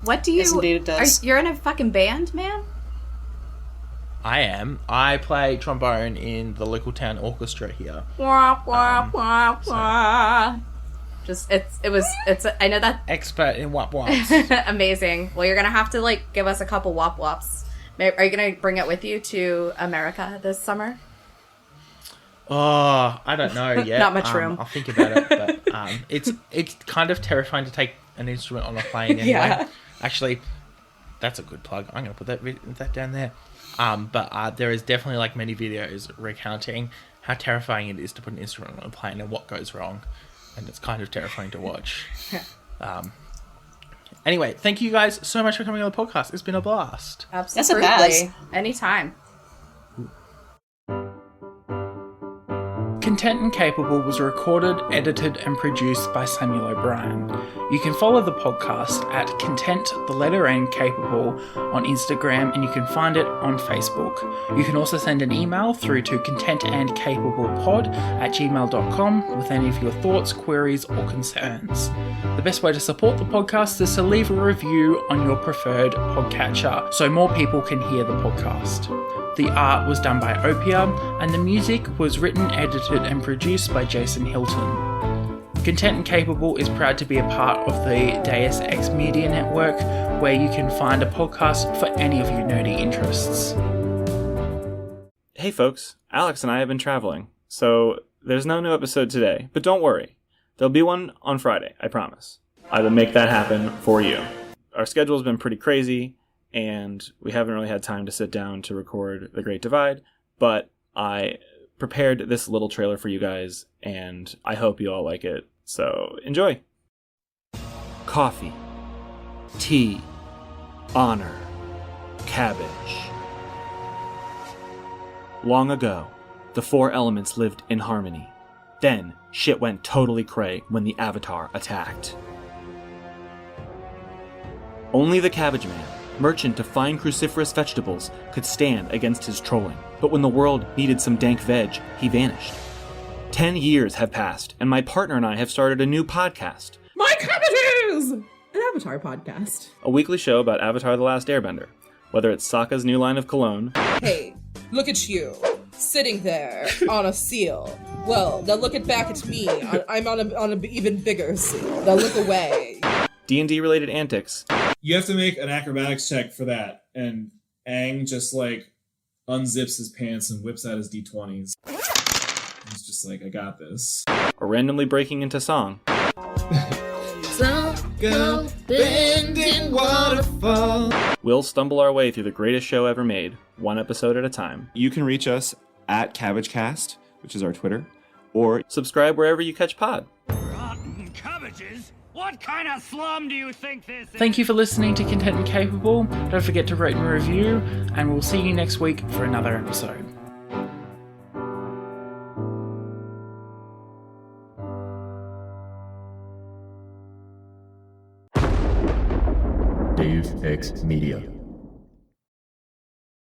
What do you? Yes, indeed it does. You're in a fucking band, man? I am. I play trombone in the local town orchestra here. Wah, wah, wah, wah. I know that. Expert in wop wops. Amazing. Well, you're gonna have to like give us a couple wop wops. Are you gonna bring it with you to America this summer? Oh, I don't know yet. Not much room. I'll think about it, but it's kind of terrifying to take an instrument on a plane anyway. Yeah. Actually, that's a good plug. I'm going to put that down there. But there is definitely like many videos recounting how terrifying it is to put an instrument on a plane and what goes wrong, and it's kind of terrifying to watch. Anyway, thank you guys so much for coming on the podcast. It's been a blast. Absolutely. Yes, it has. Anytime. Content and Capable was recorded, edited, and produced by Samuel O'Brien. You can follow the podcast at Content, the letter N, Capable on Instagram, and you can find it on Facebook. You can also send an email through to contentandcapablepod@gmail.com with any of your thoughts, queries, or concerns. The best way to support the podcast is to leave a review on your preferred podcatcher so more people can hear the podcast. The art was done by Opia, and the music was written, edited, and produced by Jason Hilton. Content and Capable is proud to be a part of the Deus Ex Media Network, where you can find a podcast for any of your nerdy interests. Hey folks, Alex and I have been traveling, so there's no new episode today, but don't worry. There'll be one on Friday, I promise. I will make that happen for you. Our schedule's been pretty crazy, and we haven't really had time to sit down to record The Great Divide, but I prepared this little trailer for you guys, and I hope you all like it, so enjoy! Coffee, tea, honor, cabbage. Long ago, the four elements lived in harmony. Then, shit went totally cray when the Avatar attacked. Only the Cabbage Man, merchant of fine cruciferous vegetables, could stand against his trolling. But when the world needed some dank veg, he vanished. 10 years have passed, and my partner and I have started a new podcast. My cabbages! An Avatar podcast. A weekly show about Avatar The Last Airbender. Whether it's Sokka's new line of cologne. Hey, look at you, sitting there on a seal. Well, now look back at me. I'm on an even bigger seal. Now look away. D&D related antics. You have to make an acrobatics check for that, and Aang just like unzips his pants and whips out his d20s. He's just like, I got this. Or randomly breaking into song. Go bending waterfall. We'll stumble our way through the greatest show ever made, one episode at a time. You can reach us at CabbageCast, which is our Twitter, or subscribe wherever you catch pod. Rotten cabbages? What kind of slum do you think this is? Thank you for listening to Content and Capable. Don't forget to rate and review, and we'll see you next week for another episode. Deus Ex Media.